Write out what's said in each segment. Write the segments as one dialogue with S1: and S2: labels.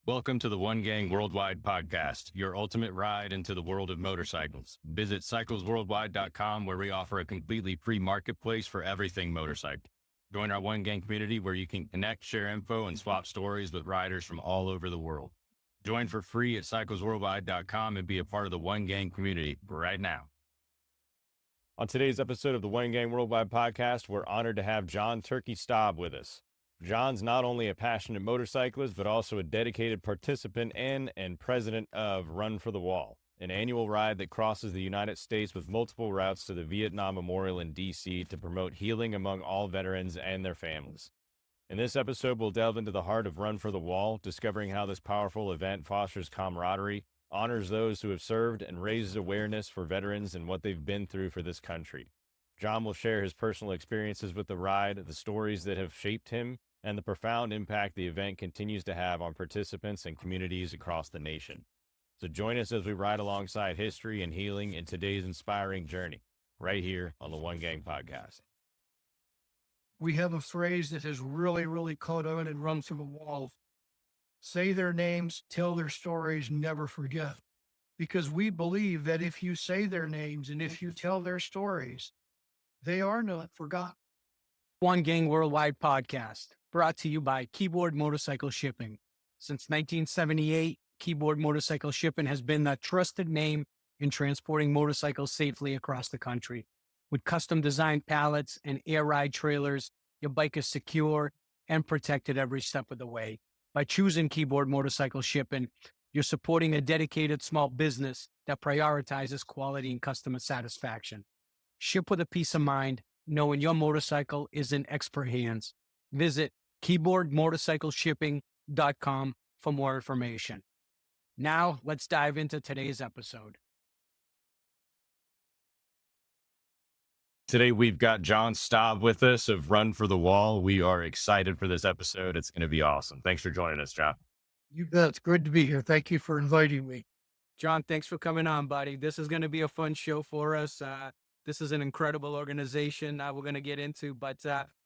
S1: Welcome to the One Gang Worldwide podcast, your ultimate ride into the world of motorcycles. Visit cyclesworldwide.com, where we offer a completely free marketplace for everything motorcycle. Join our One Gang community where you can connect, share info, and swap stories with riders from all over the world. Join for free at cyclesworldwide.com and be a part of the One Gang community right now. On today's episode of the One Gang Worldwide podcast, we're honored to have John Turkey Staub with us. John's not only a passionate motorcyclist, but also a dedicated participant in and president of Run for the Wall, an annual ride that crosses the United States with multiple routes to the Vietnam Memorial in D.C. to promote healing among all veterans and their families. In this episode, we'll delve into the heart of Run for the Wall, discovering how this powerful event fosters camaraderie, honors those who have served, and raises awareness for veterans and what they've been through for this country. John will share his personal experiences with the ride, the stories that have shaped him, and the profound impact the event continues to have on participants and communities across the nation. So join us as we ride alongside history and healing in today's inspiring journey, right here on the One Gang podcast.
S2: We have a phrase that has really caught on and run through the walls. Say their names, tell their stories, never forget. Because we believe that if you say their names and if you tell their stories, they are not forgotten.
S3: One Gang Worldwide podcast, brought to you by Keyboard Motorcycle Shipping. Since 1978, Keyboard Motorcycle Shipping has been the trusted name in transporting motorcycles safely across the country. With custom designed pallets and air ride trailers, your bike is secure and protected every step of the way. By choosing Keyboard Motorcycle Shipping, you're supporting a dedicated small business that prioritizes quality and customer satisfaction. Ship with a peace of mind, knowing your motorcycle is in expert hands. Visit keyboardmotorcycleshipping.com for more information. Now, let's dive into today's episode.
S1: Today, we've got John Staub with us of Run for the Wall. We are excited for this episode. It's going to be awesome. Thanks for joining us, John.
S2: You bet. It's good to be here. Thank you for inviting me.
S3: John, thanks for coming on, buddy. This is going to be a fun show for us. This is an incredible organization we're going to get into, but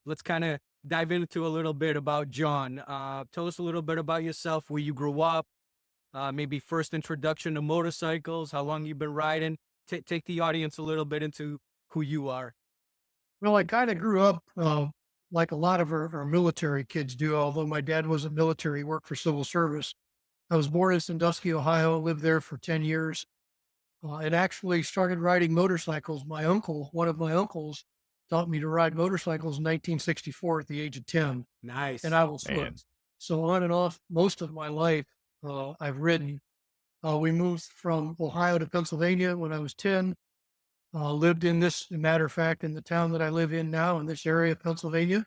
S3: let's kind of dive into a little bit about John. Tell us a little bit about yourself, where you grew up, maybe first introduction to motorcycles, how long you've been riding. Take the audience a little bit into who you are.
S2: Well, I kind of grew up like a lot of our military kids do, although my dad wasn't military, he worked for civil service. I was born in Sandusky, Ohio, lived there for 10 years. And actually started riding motorcycles. One of my uncles, taught me to ride motorcycles in 1964 at the age of 10.
S3: Nice.
S2: And I was hooked. So on and off most of my life, I've ridden. We moved from Ohio to Pennsylvania when I was 10. Lived in this, as a matter of fact, in the town that I live in now, in this area of Pennsylvania.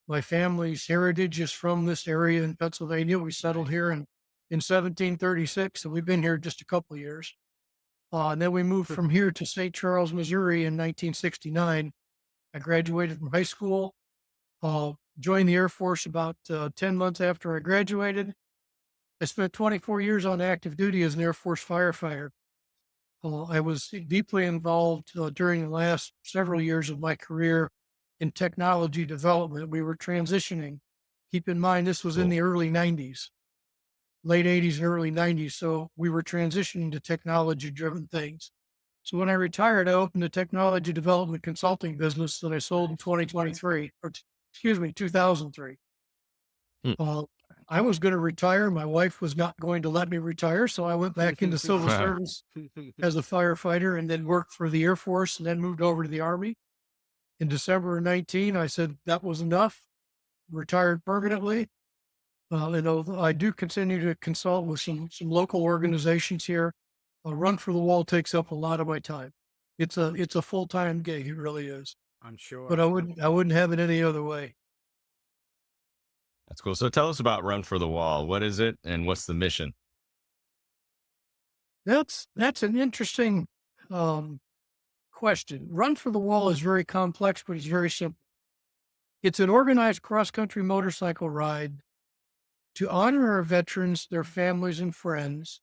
S2: My family's heritage is from this area in Pennsylvania. We settled here in 1736, and we've been here just a couple of years. And then we moved from here to St. Charles, Missouri in 1969. I graduated from high school, joined the Air Force about 10 months after I graduated. I spent 24 years on active duty as an Air Force firefighter. I was deeply involved during the last several years of my career in technology development. We were transitioning. Keep in mind, this was in the early 90s. Late 80s and early 90s. So we were transitioning to technology-driven things. So when I retired, I opened a technology development consulting business that I sold in 2003. I was going to retire. My wife was not going to let me retire. So I went back into civil service as a firefighter and then worked for the Air Force and then moved over to the Army. In December of 19, I said that was enough, retired permanently. I do continue to consult with some local organizations here. Run for the Wall takes up a lot of my time. It's a full-time gig. It really is.
S3: I'm sure.
S2: But I wouldn't have it any other way.
S1: That's cool. So tell us about Run for the Wall. What is it and what's the mission?
S2: That's an interesting question. Run for the Wall is very complex, but it's very simple. It's an organized cross-country motorcycle ride to honor our veterans, their families and friends,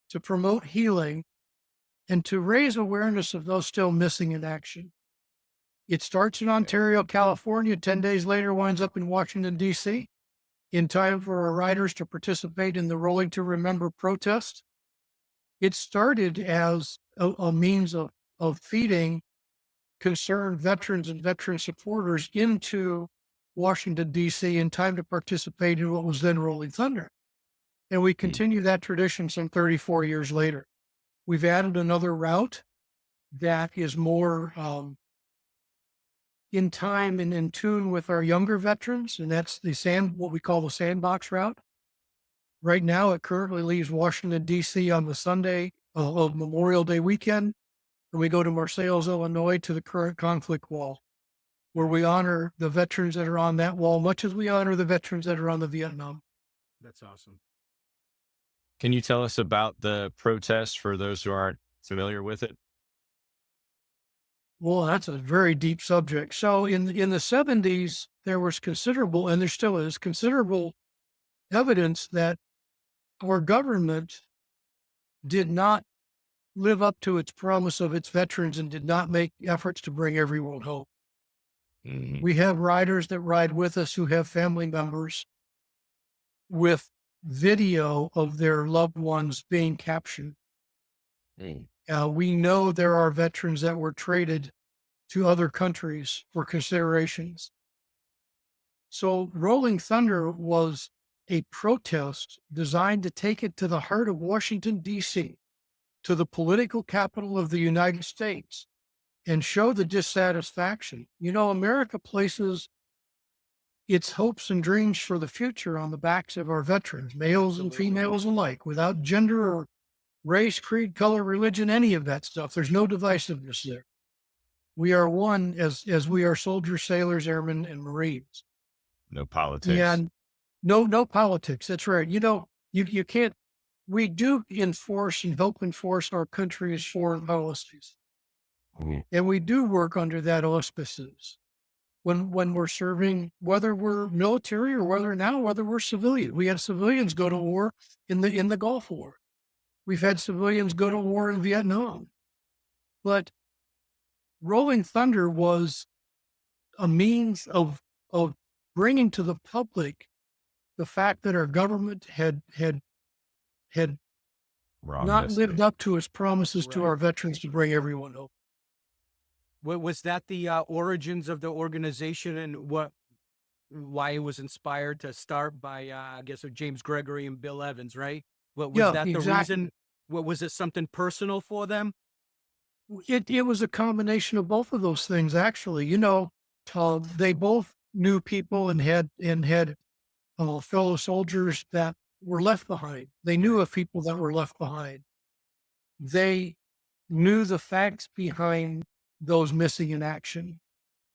S2: to promote healing, and to raise awareness of those still missing in action. It starts in Ontario, California. 10 days later, winds up in Washington, D.C. in time for our riders to participate in the Rolling to Remember protest. It started as a means of feeding concerned veterans and veteran supporters into Washington, D.C. in time to participate in what was then Rolling Thunder. And we continue that tradition some 34 years later. We've added another route that is more in time and in tune with our younger veterans, and that's what we call the sandbox route. Right now, it currently leaves Washington, D.C. on the Sunday of Memorial Day weekend, and we go to Marseilles, Illinois, to the current conflict wall, where we honor the veterans that are on that wall, much as we honor the veterans that are on the Vietnam.
S3: That's awesome.
S1: Can you tell us about the protest for those who aren't familiar with it?
S2: Well, that's a very deep subject. So in the 70s, there was considerable, and there still is considerable evidence that our government did not live up to its promise of its veterans and did not make efforts to bring everyone home.
S1: Mhm.
S2: We have riders that ride with us who have family members with video of their loved ones being captured.
S1: Mm.
S2: We know there are veterans that were traded to other countries for considerations. So Rolling Thunder was a protest designed to take it to the heart of Washington, D.C., to the political capital of the United States, and show the dissatisfaction. You know, America places its hopes and dreams for the future on the backs of our veterans, males and females alike, without gender or race, creed, color, religion, any of that stuff. There's no divisiveness there. We are one as we are soldiers, sailors, airmen, and Marines.
S1: No politics.
S2: And no politics. That's right. You know, you can't, we do enforce and help enforce our country's foreign policies.
S1: Mhm.
S2: And we do work under that auspices when we're serving, whether we're military or whether we're civilian. We had civilians go to war in the Gulf War. We've had civilians go to war in Vietnam. But Rolling Thunder was a means of bringing to the public the fact that our government had
S1: Wrong
S2: not
S1: message.
S2: lived up to its promises to
S3: Right.
S2: our veterans to bring everyone home.
S3: Was that the origins of the organization, and why it was inspired to start by, I guess, James Gregory and Bill Evans, right? What was
S2: Yeah,
S3: that the
S2: exactly.
S3: reason? What was it? Something personal for them?
S2: It was a combination of both of those things, actually. You know, they both knew people and had fellow soldiers that were left behind. They knew of people that were left behind. They knew the facts behind those missing in action,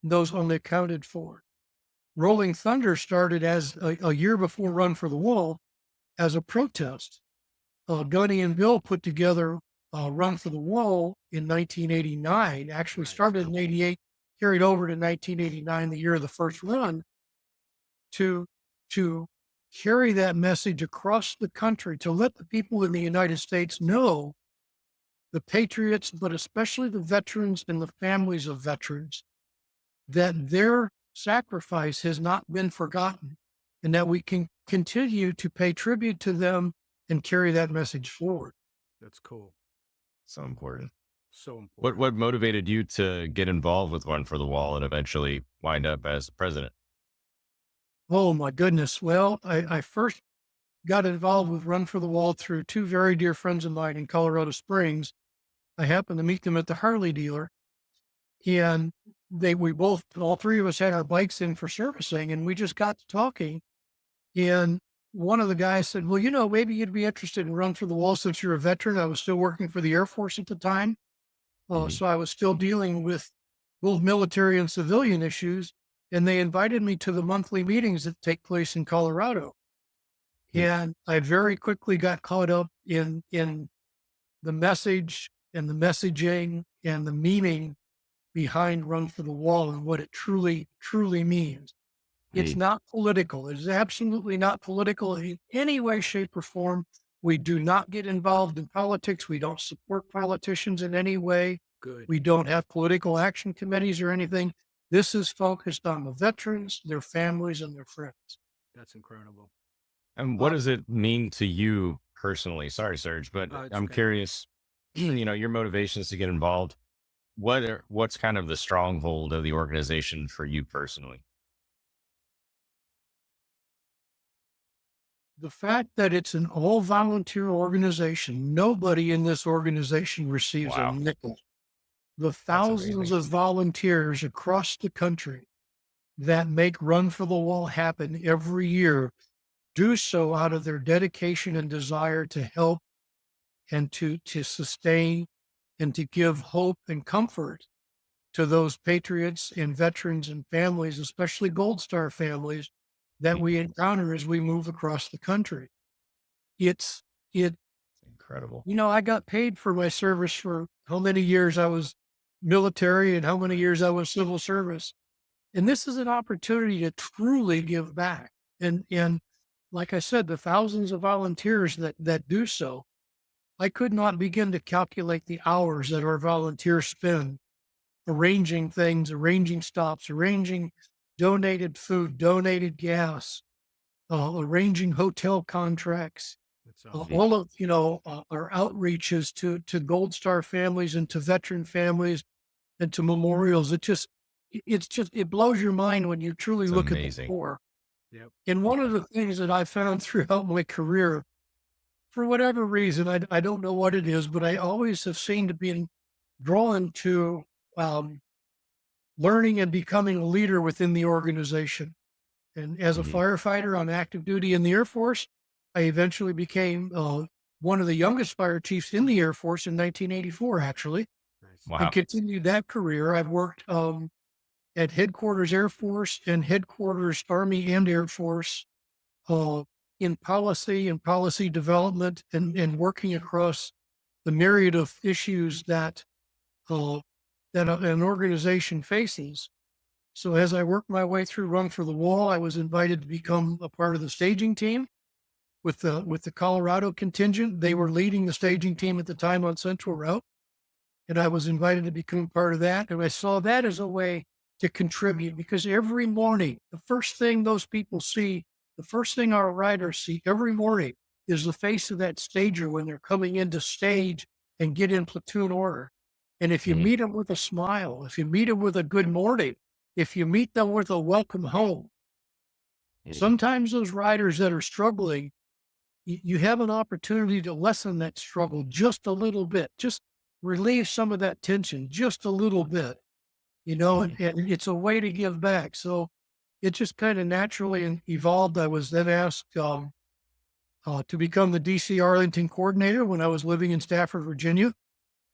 S2: those unaccounted for. Rolling Thunder started as a year before Run for the Wall as a protest. Gunny and Bill put together Run for the Wall in 1989, actually started in 88, carried over to 1989, the year of the first run, to carry that message across the country, to let the people in the United States know, the patriots, but especially the veterans and the families of veterans, that their sacrifice has not been forgotten and that we can continue to pay tribute to them and carry that message forward.
S3: That's cool.
S1: So important.
S3: So important.
S1: What motivated you to get involved with Run for the Wall and eventually wind up as president?
S2: Oh my goodness. Well, I first got involved with Run for the Wall through two very dear friends of mine in Colorado Springs. I happened to meet them at the Harley dealer, and all three of us had our bikes in for servicing, and we just got to talking. And one of the guys said, well, you know, maybe you'd be interested in Run for the Wall since you're a veteran. I was still working for the Air Force at the time.
S1: Mhm.
S2: So I was still dealing with both military and civilian issues. And they invited me to the monthly meetings that take place in Colorado. And I very quickly got caught up in the message and the messaging and the meaning behind Run for the Wall and what it truly, truly means. It's
S1: Hey.
S2: not political. It is absolutely not political in any way, shape, or form. We do not get involved in politics. We don't support politicians in any way.
S3: Good.
S2: We don't have political action committees or anything. This is focused on the veterans, their families, and their friends.
S3: That's incredible.
S1: And what does it mean to you personally? Sorry, Serge, but
S3: It's
S1: I'm
S3: okay.
S1: curious, your motivations to get involved. What's kind of the stronghold of the organization for you personally?
S2: The fact that it's an all volunteer organization, nobody in this organization receives a
S1: Wow,
S2: nickel. The
S1: that's
S2: thousands
S1: amazing.
S2: of volunteers across the country that make Run for the Wall happen every year do so out of their dedication and desire to help and to sustain and to give hope and comfort to those patriots and veterans and families, especially Gold Star families that
S1: Mm,
S2: we encounter as we move across the country. It's it
S1: incredible.
S2: I got paid for my service for how many years I was military and how many years I was civil service. And this is an opportunity to truly give back. And like I said, the thousands of volunteers that do so, I could not begin to calculate the hours that our volunteers spend arranging things, arranging stops, arranging donated food, donated gas, arranging hotel contracts,
S3: That's awesome.
S1: Mm,
S2: all of our outreaches to Gold Star families and to veteran families and to memorials. It blows your mind when you truly
S1: it's
S2: look at the
S1: amazing.
S2: core.
S3: Yep.
S2: And one
S1: Yeah.
S2: of the things that I found throughout my career, for whatever reason, I don't know what it is, but I always have seemed to be drawn to um, learning and becoming a leader within the organization. And as a
S1: Mhm.
S2: firefighter on active duty in the Air Force, I eventually became one of the youngest fire chiefs in the Air Force in 1984, actually,
S3: Nice.
S2: and
S1: Wow.
S2: continued that career. I've worked at headquarters Air Force and headquarters Army and Air Force uh, in policy and policy development and working across the myriad of issues uh, that an organization faces. So as I worked my way through Run for the Wall, I was invited to become a part of the staging team with the Colorado contingent. They were leading the staging team at the time on Central Route, and I was invited to become part of that. And I saw that as a way to contribute because every morning, the first thing those people see, the first thing our riders see every morning is the face of that stager when they're coming in to stage and get in platoon order. And if you
S1: Mhm.
S2: meet them with a smile, if you meet them with a good morning, if you meet them with a welcome home,
S1: Mhm.
S2: sometimes those riders that are struggling, you have an opportunity to lessen that struggle just a little bit, just relieve some of that tension just a little bit,
S1: Mhm.
S2: and it's a way to give back. So it just kind of naturally evolved. I was then asked to become the DC Arlington coordinator when I was living in Stafford, Virginia.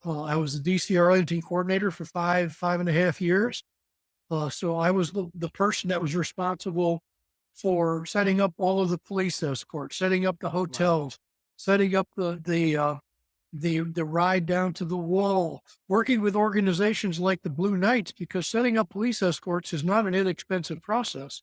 S2: I was the DC Arlington coordinator for 5.5 years. So I was the person that was responsible for setting up all of the police escorts, setting up the
S3: Wow.
S2: hotels, setting up the ride down to the wall, working with organizations like the Blue Knights, because setting up police escorts is not an inexpensive process.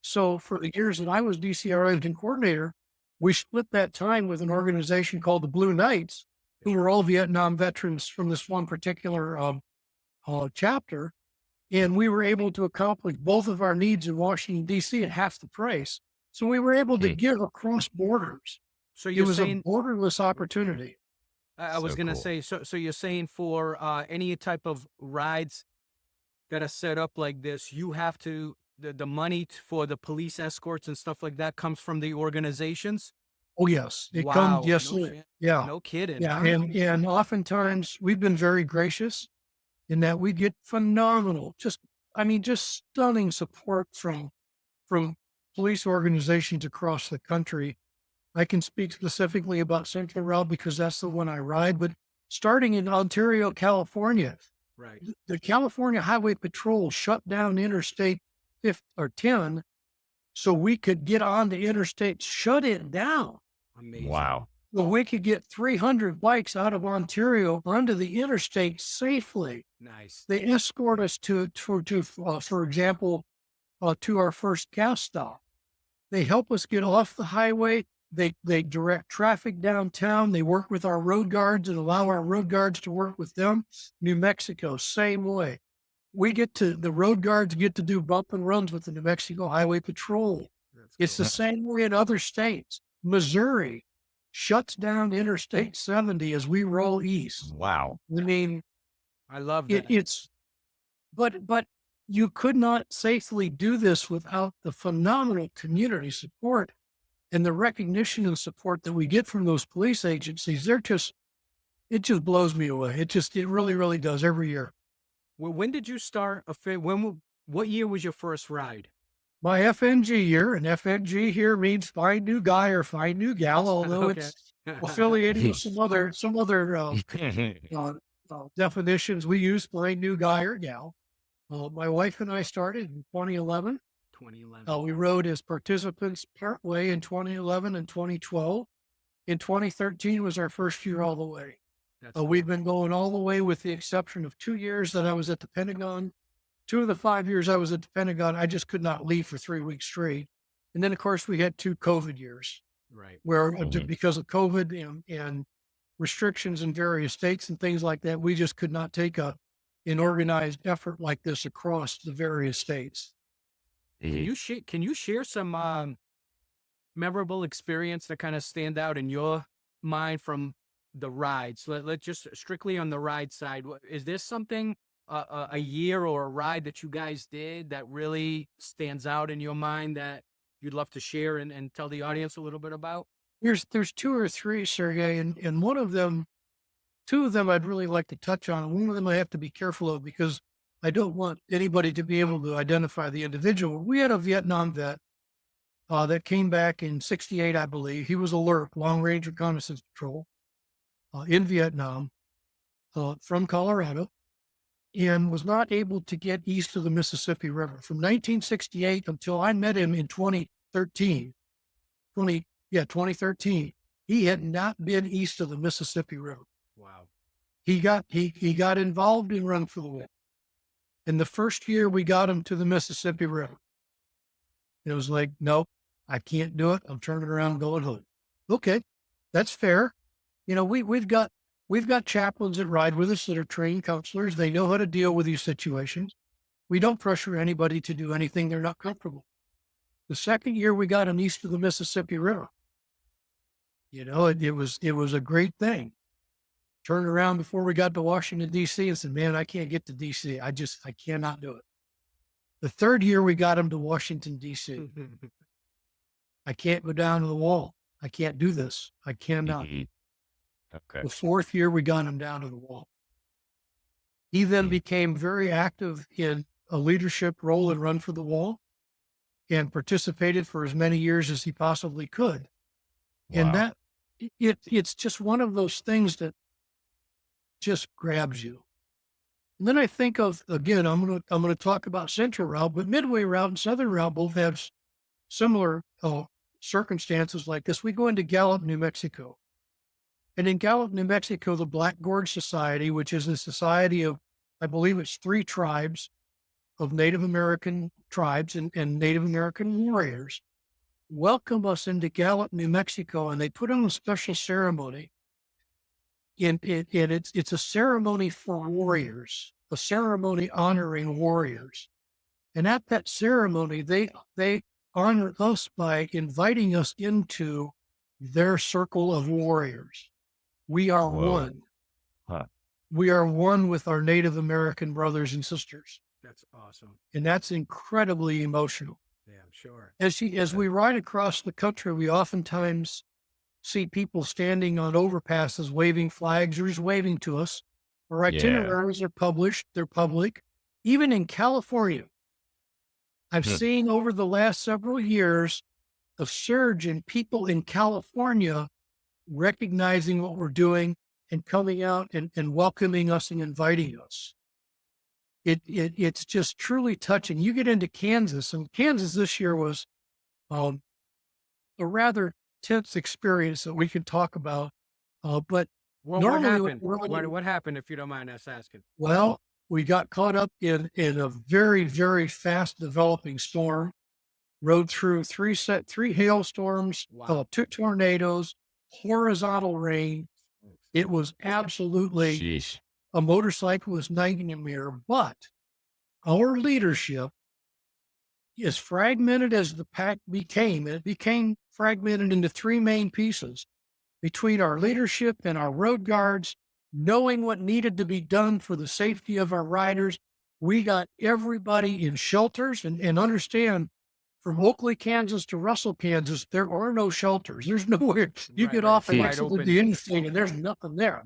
S2: So for the years that I was DC Arlington coordinator, we split that time with an organization called the Blue Knights, who were all Vietnam veterans from this one particular chapter. And we were able to accomplish both of our needs in Washington, D.C. at half the price. So we were able to
S1: Mm.
S2: give across borders.
S3: So
S2: It
S3: you're
S2: was a
S3: saying,
S2: borderless opportunity.
S3: I was
S1: So
S3: gonna
S1: cool.
S3: say, so you're saying for any type of rides that are set up like this, you have to the money for the police escorts and stuff like that comes from the organizations.
S2: Oh, yes. It comes,
S3: Wow,
S2: yes,
S3: no
S2: sir.
S3: shit,
S2: Yeah.
S3: no kidding,
S2: Yeah.
S3: huh?
S2: And oftentimes we've been very gracious in that we get phenomenal, just stunning support from police organizations across the country. I can speak specifically about Central Rail because that's the one I ride, but starting in Ontario, California,
S3: Right,
S2: the California Highway Patrol shut down Interstate 10 so we could get on the interstate, shut it down.
S3: amazing,
S1: Wow.
S2: So we could get 300 bikes out of Ontario onto the interstate safely.
S3: nice,
S2: They escort us for example, to our first gas stop. They help us get off the highway. They direct traffic downtown. They work with our road guards and allow our road guards to work with them. New Mexico, same way. The road guards get to do bump and runs with the New Mexico Highway Patrol. It's the same way in other states. Missouri shuts down Interstate 70 as we roll east.
S1: Wow.
S2: I mean,
S3: I love that.
S2: but you could not safely do this without the phenomenal community support and the recognition and support that we get from those police agencies. It just blows me away. It really, really does every year.
S3: Well, when did you start? What year was your first ride?
S2: My FNG year, and FNG here means fine new guy or fine new gal, although
S3: Okay.
S2: it's affiliated with some other definitions. We use fine new guy or gal. My wife and I started in 2011.
S3: 2011.
S2: We rode as participants partway in 2011 and 2012. In 2013 was our first year all the way.
S3: That's
S2: We've been going all the way with the exception of 2 years that I was at the Pentagon. 2 of the 5 years I was at the Pentagon, I just could not leave for 3 weeks straight. And then, of course, we had 2 COVID years
S3: right.
S2: where
S1: Mhm.
S2: because of COVID and restrictions in various states and things like that, we just could not take an organized effort like this across the various states.
S3: Can you share some memorable experience that kind of stand out in your mind from the rides? Let's just strictly on the ride side. Is there something a year or a ride that you guys did that really stands out in your mind that you'd love to share and tell the audience a little bit about?
S2: There's 2 or 3, Sergey, and one of them, 2 of them I'd really like to touch on. One of them I have to be careful of because I don't want anybody to be able to identify the individual. We had a Vietnam vet that came back in '68, I believe. He was alert, long range reconnaissance patrol in Vietnam from Colorado, and was not able to get east of the Mississippi River from 1968 until I met him in 2013. 2013. He had not been east of the Mississippi River.
S3: Wow.
S2: He got involved in Run for the Win. In the first year, we got him to the Mississippi River. It was like, nope, I can't do it. I'm turning around and going home. Okay, that's fair. You know, we've got chaplains that ride with us that are trained counselors. They know how to deal with these situations. We don't pressure anybody to do anything they're not comfortable. The second year, we got him east of the Mississippi River. You know, it was a great thing. Turned around before we got to Washington, D.C. and said, man, I can't get to D.C. I cannot do it. The third year we got him to Washington, D.C. I can't go down to the wall. I can't do this. I cannot.
S1: Okay.
S2: The fourth year we got him down to the wall. He then became very active in a leadership role and Run for the Wall and participated for as many years as he possibly could.
S1: Wow.
S2: And that it's just one of those things that just grabs you. And then I think of, again, I'm going to talk about Central Route, but Midway Route and Southern Route both have similar circumstances like this. We go into Gallup, New Mexico. And in Gallup, New Mexico, the Black Gorge Society, which is a society of, I believe it's 3 tribes of Native American tribes and Native American warriors, welcome us into Gallup, New Mexico, and they put on a special ceremony. And it's a ceremony for warriors, a ceremony honoring warriors. And at that ceremony, they honor us by inviting us into their circle of warriors. We are one.
S1: Huh.
S2: We are one with our Native American brothers and sisters.
S3: That's awesome.
S2: And that's incredibly emotional.
S3: Yeah, I'm sure.
S2: As we ride across the country, we oftentimes see people standing on overpasses, waving flags or just waving to us. Our itineraries are published. They're public. Even in California, I've seen over the last several years a surge in people in California recognizing what we're doing and coming out and welcoming us and inviting us. It's just truly touching. You get into Kansas, and Kansas this year was a rather tense experience that we can talk about. But
S3: Well,
S2: normally,
S3: what happened, if you don't mind us asking?
S2: well, we got caught up in a very, very fast developing storm, rode through three hailstorms,
S3: Wow.
S2: 2 tornadoes, horizontal rain. It was absolutely
S1: Sheesh.
S2: a motorcycle. A motorcyclist, 'night in a mirror, but our leadership, 2 of the 3 hailstorms, 2 tornadoes, horizontal rain. It was absolutely a motorcyclist, night in a mirror, but our leadership, 2 of the 3 hailstorms, 2 tornadoes, horizontal rain. It was absolutely as fragmented as the pack became, it became fragmented into three main pieces between our leadership and our road guards, knowing what needed to be done for the safety of our riders. We got everybody in shelters and understand from Oakley, Kansas to Russell, Kansas, there are no shelters. There's nowhere you get off and
S3: Wide
S2: exit
S3: open.
S2: the interstate and there's nothing there.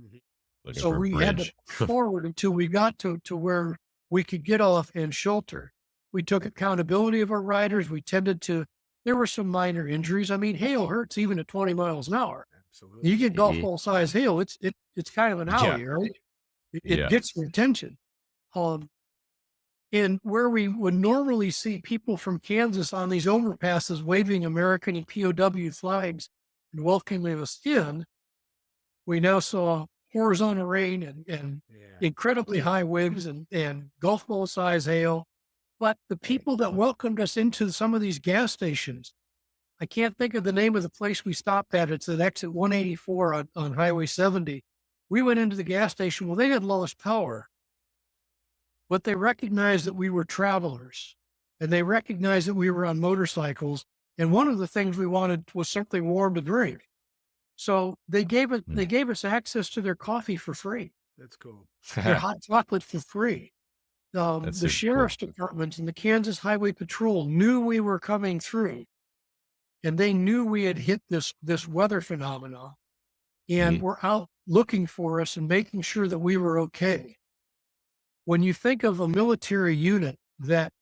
S1: Looking
S2: So
S1: for a
S2: we had to
S1: bridge.
S2: push forward until we got to where we could get off and shelter. We took accountability of our riders. We tended to, there were some minor injuries. I mean, hail hurts even at 20 miles an hour.
S3: Absolutely.
S2: You get golf
S1: Mhm.
S2: ball size hail, it's kind of an
S1: Yeah.
S2: alley, right? It
S1: Yeah.
S2: gets your attention. And where we would normally see people from Kansas on these overpasses waving American and POW flags and welcoming us in, we now saw horizontal rain and incredibly high winds and golf ball size hail. But the people that welcomed us into some of these gas stations, I can't think of the name of the place we stopped at. It's at exit 184 on Highway 70. We went into the gas station. Well, they had lost power, but they recognized that we were travelers and they recognized that we were on motorcycles. And one of the things we wanted was something warm to drink. So they gave us access to their coffee for free,
S3: That's cool.
S2: their hot chocolate for free.
S1: That's
S2: The
S1: super
S2: sheriff's department and the Kansas Highway Patrol knew we were coming through, and they knew we had hit this weather phenomena, and
S1: Mhm.
S2: were out looking for us and making sure that we were okay. When you think of a military unit that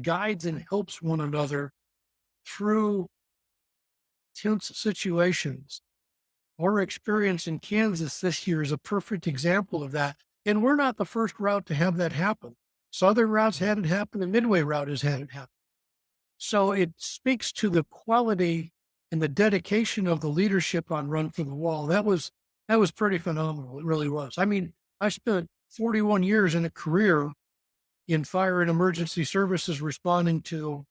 S2: guides and helps one another through tense situations, our experience in Kansas this year is a perfect example of that. And we're not the first route to have that happen. Southern routes had it happen, and Midway route has had it happen. So it speaks to the quality and the dedication of the leadership on Run for the Wall. That was pretty phenomenal. It really was. I mean, I spent 41 years in a career in fire and emergency services responding to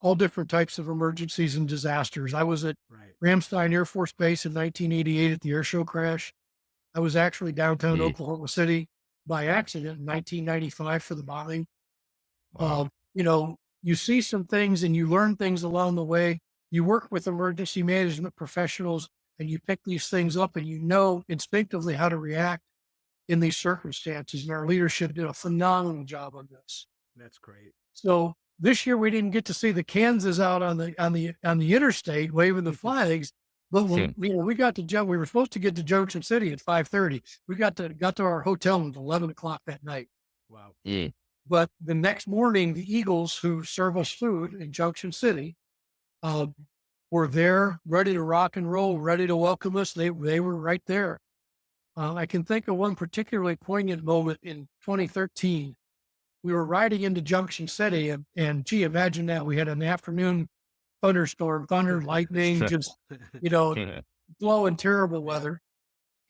S2: all different types of emergencies and disasters. I was at Ramstein Air Force Base in 1988 at the air show crash. I was actually downtown
S1: Mhm.
S2: Oklahoma City by accident in 1995 for the bombing.
S1: Wow.
S2: You see some things and you learn things along the way. You work with emergency management professionals and you pick these things up and you know instinctively how to react in these circumstances. And our leadership did a phenomenal job on this.
S3: That's great.
S2: So this year we didn't get to see the Kansas out on the interstate waving the flags, but when we got to we were supposed to get to Junction City at 5:30. We got to our hotel at 11 o'clock that night.
S3: Wow.
S1: Mm.
S2: But the next morning, the Eagles, who serve us food in Junction City, were there, ready to rock and roll, ready to welcome us. They were right there. I can think of one particularly poignant moment in 2013. We were riding into Junction City, and gee, imagine that. We had an afternoon thunderstorm, thunder, lightning, just, blowing terrible weather.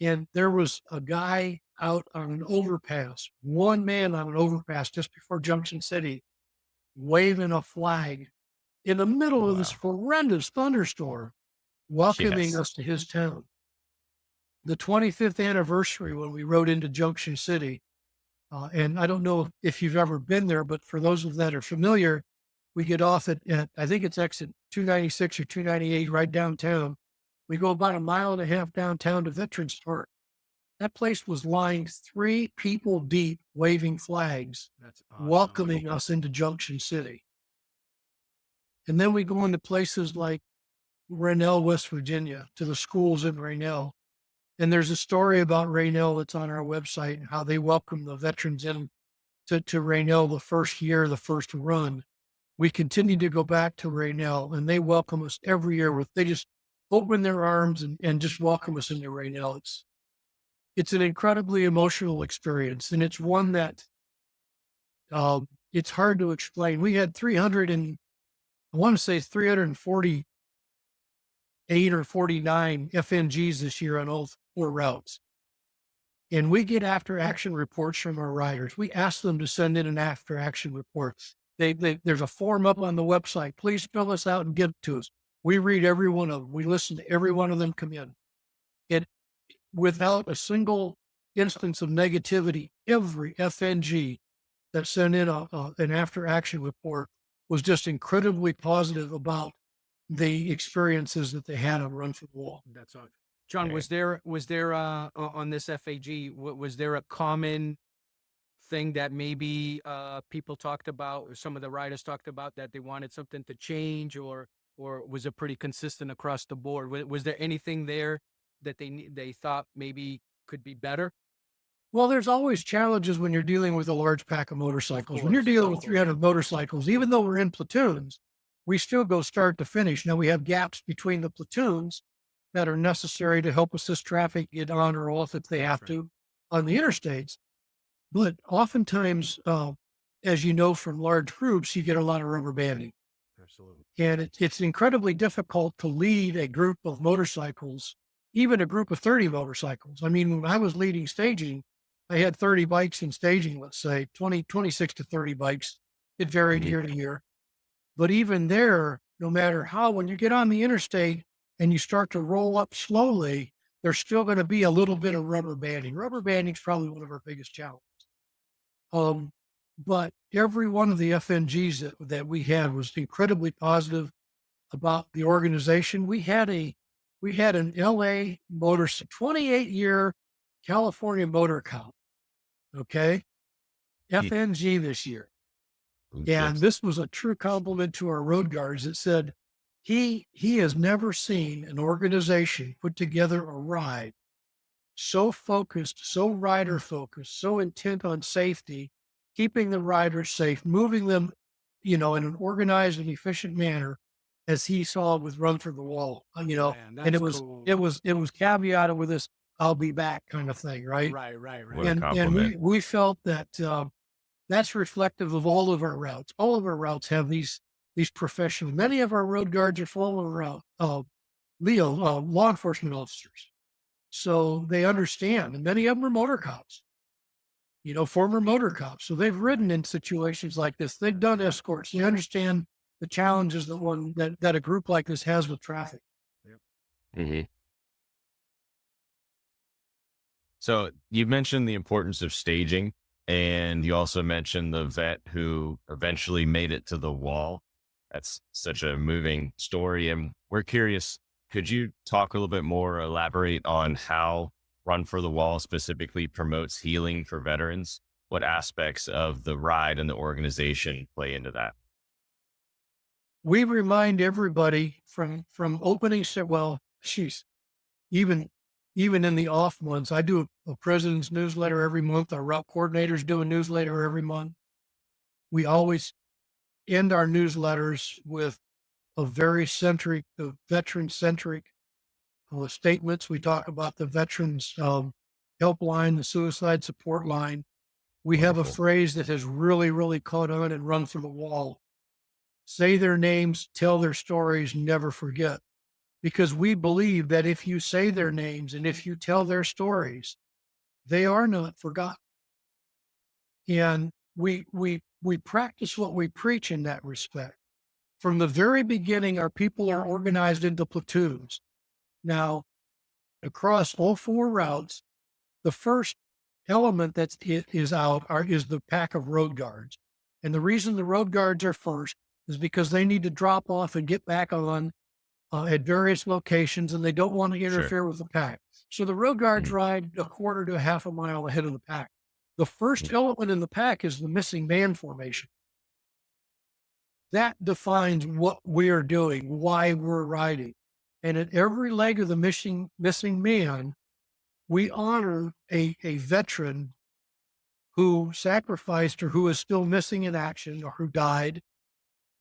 S2: And there was a guy out on an overpass, one man on an overpass just before Junction City, waving a flag in the middle of this horrendous thunderstorm, welcoming
S1: Yes.
S2: us to his town. The 25th anniversary when we rode into Junction City. And I don't know if you've ever been there, but for those of that are familiar, we get off at I think it's exit 296 or 298 right downtown. We go about a mile and a half downtown to Veterans Park. That place was lined 3 people deep, waving flags,
S3: That's awesome.
S2: welcoming us into Junction City. And then we go into places like Raynell, West Virginia, to the schools in Raynell. And there's a story about Raynell that's on our website and how they welcome the veterans in to Raynell the first year, the first run. We continue to go back to Raynell and they welcome us every year they just open their arms and just welcome us into Raynell. It's an incredibly emotional experience. And it's one that, it's hard to explain. We had 348 or 49 FNGs this year on all 4 routes. And we get after action reports from our riders. We ask them to send in an after action report. There's a form up on the website. Please fill us out and give it to us. We read every one of them. We listen to every one of them come in. And without a single instance of negativity, every FNG that sent in an after action report was just incredibly positive about the experiences that they had on Run for the Wall.
S3: That's awesome. John,
S1: Okay.
S3: was there on this FAG, was there a common thing that maybe people talked about, or some of the riders talked about, that they wanted something to change, or was it pretty consistent across the board? Was there anything there that they thought maybe could be better?
S2: Well, there's always challenges when you're dealing with a large pack of motorcycles. When you're
S3: course,
S2: dealing
S3: of
S2: with
S3: course.
S2: 300 motorcycles, even though we're in platoons, we still go start to finish. Now we have gaps between the platoons that are necessary to help assist traffic get on or off if they have to on the interstates. But oftentimes, as you know, from large groups, you get a lot of rubber banding.
S3: Absolutely.
S2: And it's incredibly difficult to lead a group of motorcycles, even a group of 30 motorcycles. I mean, when I was leading staging, I had 30 bikes in staging, let's say 26 to 30 bikes. It varied
S1: Mhm.
S2: year to year. But even there, no matter how, when you get on the interstate and you start to roll up slowly, there's still going to be a little bit of rubber banding. Rubber banding is probably one of our biggest challenges. But every one of the FNGs that we had was incredibly positive about the organization. We had an LA motor 28-year California motor cop. Okay. FNG this year. And this was a true compliment to our road guards. It said he has never seen an organization put together a ride so focused, so rider focused, so intent on safety, keeping the riders safe, moving them, in an organized and efficient manner, as he saw with Run for the Wall.
S3: Man,
S2: And
S3: that's cool.
S2: it was caveated with this "I'll be back" kind of thing, right?
S3: Right.
S1: What a
S2: And
S1: compliment.
S2: we felt that that's reflective of all of our routes. All of our routes have these professionals. Many of our road guards are former law enforcement officers. So they understand, and many of them are motor cops, former motor cops. So they've ridden in situations like this. They've done escorts. They understand the challenges that a group like this has with traffic.
S1: hmm So you mentioned the importance of staging, and you also mentioned the vet who eventually made it to the wall. That's such a moving story. And we're curious, could you talk a little bit more, elaborate on how Run for the Wall specifically promotes healing for veterans? What aspects of the ride and the organization play into that?
S2: We remind everybody from opening well, geez, even in the off months. I do a president's newsletter every month. Our route coordinators do a newsletter every month. We always end our newsletters with a very veteran centric statements. We talk about the veterans helpline, the suicide support line. We have a
S1: Wonderful.
S2: phrase that has really, really caught on and run for the wall. Say their names, tell their stories, never forget. Because we believe that if you say their names and if you tell their stories, they are not forgotten. And we practice what we preach in that respect. From the very beginning, our people are organized into platoons. Now, across all 4 routes, the first element is the pack of road guards. And the reason the road guards are first is because they need to drop off and get back on at various locations, and they don't want to interfere with the pack. So the road guards ride a quarter to a half a mile ahead of the pack. The first element in the pack is the missing man formation. That defines what we're doing, why we're riding. And at every leg of the missing man, we honor a veteran who sacrificed or who is still missing in action or who died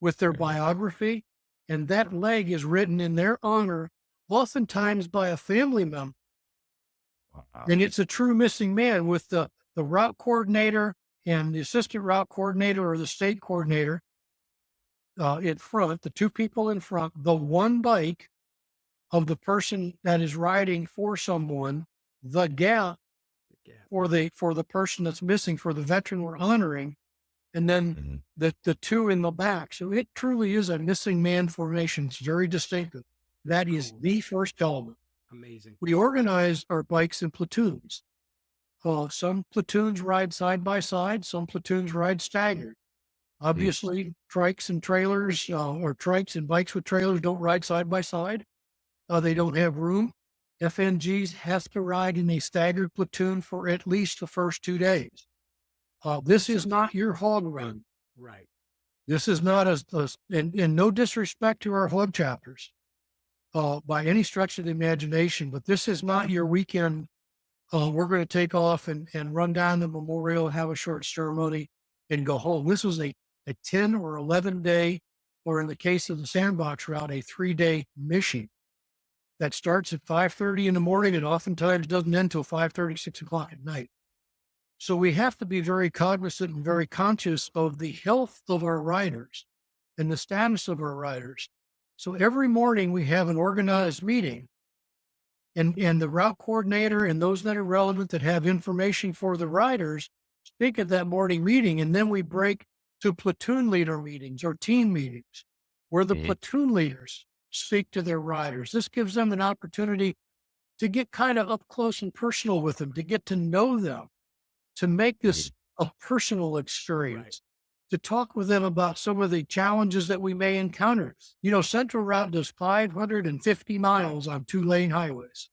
S2: with their biography. And that leg is written in their honor, oftentimes by a family member.
S1: Wow.
S2: And it's a true missing man with the route coordinator and the assistant route coordinator or the state coordinator in front, the 2 people in front, the one bike of the person that is riding for someone, the gap for the person that's missing, for the veteran we're honoring, and then the 2 in the back. So it truly is a missing man formation. It's very distinctive. That is the first element.
S3: Amazing.
S2: We organize our bikes in platoons. Some platoons ride side by side. Some platoons ride staggered. Obviously, trikes and trailers, or trikes and bikes with trailers don't ride side by side. They don't have room. FNGs have to ride in a staggered platoon for at least the first 2 days. This is not your hog run.
S3: Right.
S2: This is not and no disrespect to our hog chapters, by any stretch of the imagination, but this is not your weekend. We're going to take off and run down the memorial, have a short ceremony, and go home. This was a 10 or 11 day, or in the case of the sandbox route, a 3-day mission that starts at 5:30 in the morning and oftentimes doesn't end till 5:30, 6 o'clock at night. So we have to be very cognizant and very conscious of the health of our riders and the status of our riders. So every morning we have an organized meeting, and the route coordinator and those that are relevant that have information for the riders speak at that morning meeting. And then we break to platoon leader meetings or team meetings where the platoon leaders speak to their riders. This gives them an opportunity to get kind of up close and personal with them, to get to know them, to make this a personal experience, to talk with them about some of the challenges that we may encounter. Central Route does 550 miles on 2-lane highways.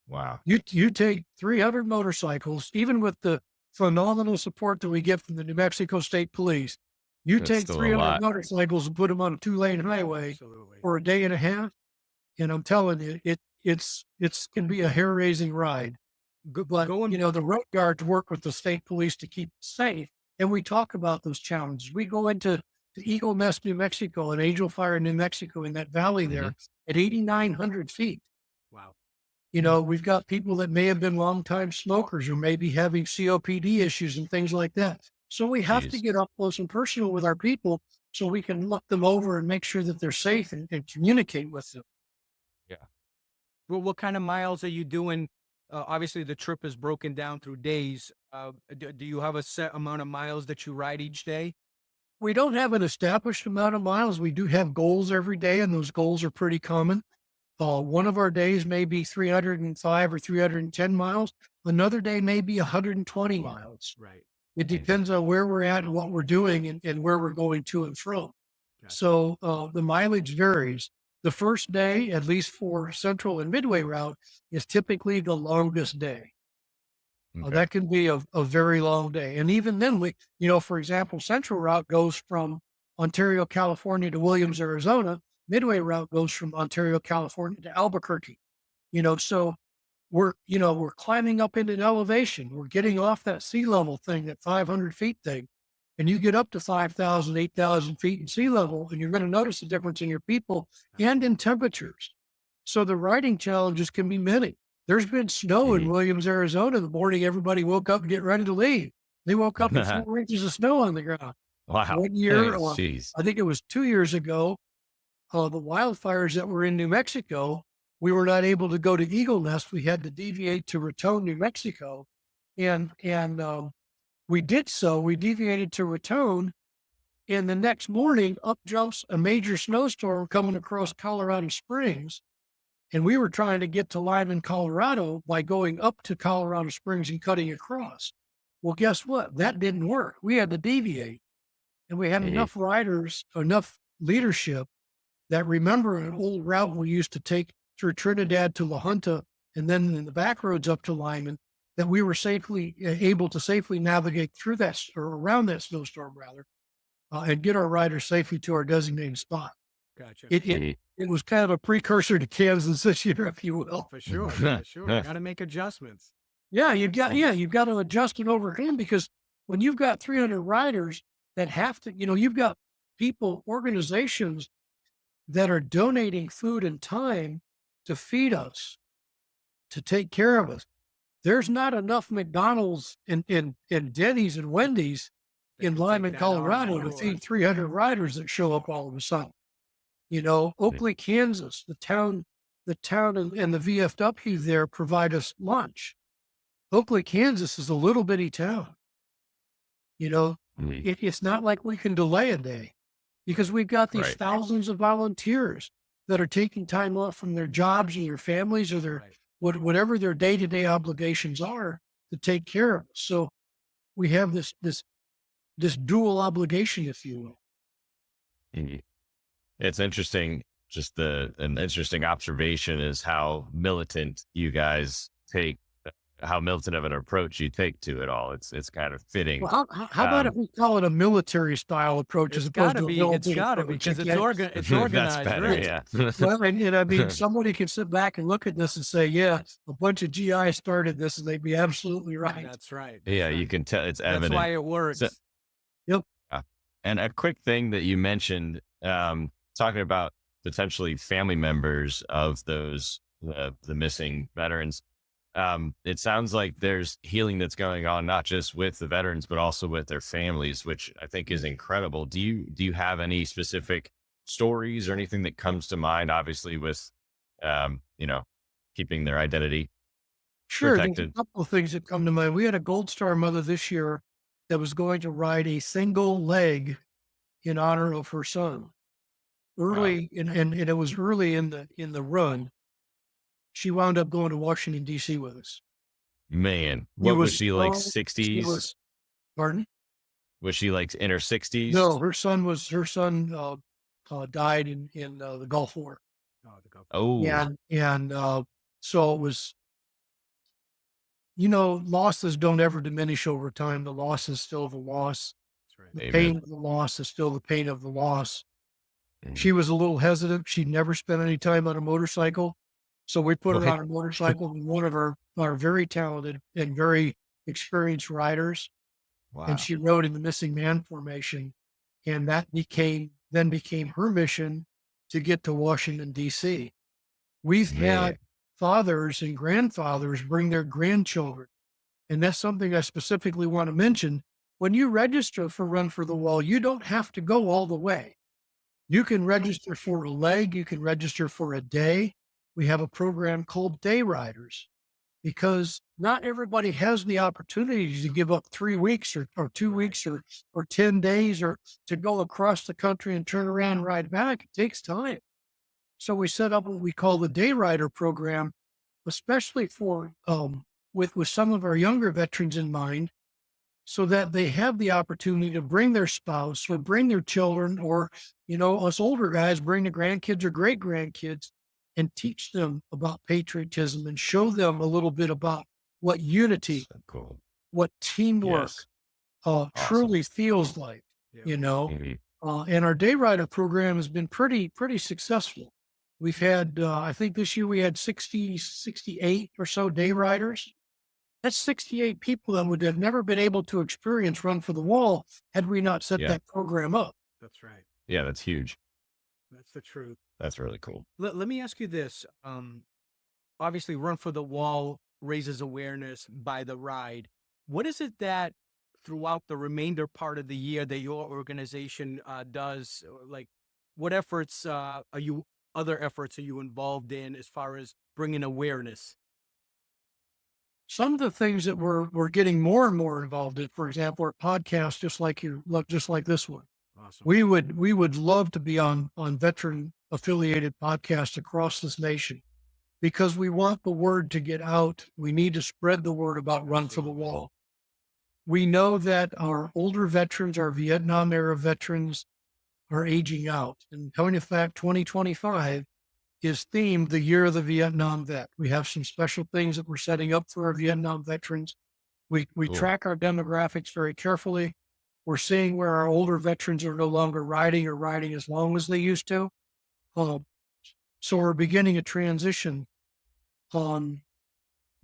S1: Wow.
S2: You take 300 motorcycles, even with the phenomenal support that we get from the New Mexico State Police. You
S1: That's
S2: take
S1: still a
S2: 300
S1: lot.
S2: motorcycles and put them on a 2-lane highway
S3: Absolutely.
S2: for a day and a half, and I'm telling you, it's can be a hair-raising ride. But the road guards work with the state police to keep it safe, and we talk about those challenges. We go into the Eagle Nest, New Mexico, and Angel Fire, New Mexico, in that valley there at 8,900 feet.
S3: Wow.
S2: We've got people that may have been longtime smokers or maybe having COPD issues and things like that. So we have to get up close and personal with our people so we can look them over and make sure that they're safe and communicate with them.
S1: Yeah.
S3: Well, what kind of miles are you doing? Obviously, the trip is broken down through days. Do you have a set amount of miles that you ride each day?
S2: We don't have an established amount of miles. We do have goals every day, and those goals are pretty common. One of our days may be 305 or 310 miles. Another day may be 120 miles.
S3: Right.
S2: It depends on where we're at and what we're doing and where we're going to and from.
S3: Gotcha.
S2: So the mileage varies. The first day, at least for Central and Midway route, is typically the longest day. That can be a very long day. And even then, for example, Central route goes from Ontario, California to Williams, Arizona. Midway route goes from Ontario, California to Albuquerque. So we're climbing up into an elevation. We're getting off that sea level thing, that 500 feet thing. And you get up to 5,000, 8,000 feet in sea level, and you're going to notice the difference in your people and in temperatures. So the riding challenges can be many. There's been snow in Williams, Arizona the morning everybody woke up and get ready to leave. They woke up with 4 inches of snow on the ground.
S1: Wow.
S2: One year,
S1: Jeez.
S2: I think it was 2 years ago, the wildfires that were in New Mexico, we were not able to go to Eagle Nest. We had to deviate to Raton, New Mexico. And we did so. We deviated to Raton, and the next morning up jumps a major snowstorm coming across Colorado Springs. And we were trying to get to Lyman, Colorado by going up to Colorado Springs and cutting across. Well, guess what? That didn't work. We had to deviate. And we had enough riders, enough leadership that remember an old route we used to take through Trinidad to La Junta and then in the back roads up to Lyman, that we were able to safely navigate through that or around that snowstorm rather, and get our riders safely to our designated spot.
S3: Gotcha.
S2: It was kind of a precursor to Kansas this year, if you will.
S3: For sure. For sure. Got to make adjustments.
S2: Yeah, you've got to adjust and overcome, because when you've got 300 riders that have to, you've got people, organizations that are donating food and time to feed us, to take care of us. There's not enough McDonald's and Denny's and Wendy's in Lyman, Colorado to feed 300 riders that show up all of a sudden. Oakley, Kansas, the town and the VFW there provide us lunch. Oakley, Kansas is a little bitty town. It's not like we can delay a day, because we've got these thousands of volunteers that are taking time off from their jobs and their families or their whatever their day-to-day obligations are to take care of us. So we have this this dual obligation, if you will.
S1: Mhm. It's interesting. Just an interesting observation is how militant you guys take, how militant of an approach you take to it all. It's kind of fitting.
S2: Well, how about if
S1: Um,
S2: we call it a military style approach as
S3: It's
S2: opposed
S3: gotta
S2: to a
S3: be. It's
S2: militant
S3: gotta be
S2: approach?
S3: because
S2: Okay?
S3: it's
S1: that's
S3: organized,
S1: better.
S3: right?
S1: Yeah.
S2: Well, and I mean, somebody can sit back and look at this and say, yeah, a bunch of GI started this, and they'd be absolutely right.
S3: That's right.
S1: Yeah.
S3: That's
S1: You
S3: right.
S1: can tell it's
S3: That's why
S1: evident.
S3: it works.
S1: So,
S2: Yep.
S1: and a quick thing that you mentioned, talking about potentially family members of those, the missing veterans. It sounds like there's healing that's going on, not just with the veterans, but also with their families, which I think is incredible. Do you have any specific stories or anything that comes to mind, obviously with, you know, keeping their identity
S2: Sure. There's a
S1: protected?
S2: couple of things that come to mind. We had a Gold Star mother this year that was going to ride a single leg in honor of her son.
S1: Wow,
S2: Early, and it was early in the run. She wound up going to Washington, D.C. with us.
S1: man.
S2: He
S1: What was
S2: was
S1: she like,
S2: so, she
S1: 60s?
S2: was, pardon?
S1: Was she like in her 60s?
S2: No, her son died in the Gulf War.
S3: Oh, the go.
S1: Oh,
S2: And so it was, losses don't ever diminish over time. The loss is still the loss.
S3: That's right.
S2: The
S1: amen.
S2: pain of the loss is still the pain of the loss.
S1: Mhm.
S2: She was a little hesitant. She'd never spent any time on a motorcycle. So we put her
S1: What?
S2: on a motorcycle with one of our very talented and very experienced riders. And
S1: Wow,
S2: she rode in the missing man formation. And that became her mission to get to Washington, D.C. We've
S1: man.
S2: had fathers and grandfathers bring their grandchildren. And that's something I specifically want to mention. When you register for Run for the Wall, you don't have to go all the way. You can register for a leg, you can register for a day. We have a program called Day Riders because not everybody has the opportunity to give up 3 weeks or 2 weeks or 10 days or to go across the country and turn around and ride back. It takes time. So we set up what we call the Day Rider program, especially for with some of our younger veterans in mind, so that they have the opportunity to bring their spouse or bring their children, or us older guys bring the grandkids or great grandkids, and teach them about patriotism and show them a little bit about what unity,
S1: So cool.
S2: what teamwork
S1: Yes. Awesome.
S2: truly feels like.
S3: Yeah.
S1: Mhm.
S2: And our day rider program has been pretty successful. We've had, I think this year we had 68 or so day riders. That's 68 people that would have never been able to experience Run for the Wall had we not set
S1: Yeah.
S2: that program up.
S3: That's right.
S1: Yeah. That's huge.
S3: That's the truth.
S1: That's really cool.
S3: Let me ask you this. Obviously, Run for the Wall raises awareness by the ride. What is it that throughout the remainder part of the year that your organization does? Like, what efforts other efforts are you involved in as far as bringing awareness?
S2: Some of the things that we're getting more and more involved in, for example, are podcasts just like this one.
S3: Awesome.
S2: We would love to be on veteran affiliated podcasts across this nation because we want the word to get out. We need to spread the word about Run for the Wall. We know that our older veterans, our Vietnam era veterans, are aging out. And point of fact, 2025 is themed the year of the Vietnam vet. We have some special things that we're setting up for our Vietnam veterans. We
S1: Cool.
S2: track our demographics very carefully. We're seeing where our older veterans are no longer riding or riding as long as they used to. So we're beginning a transition.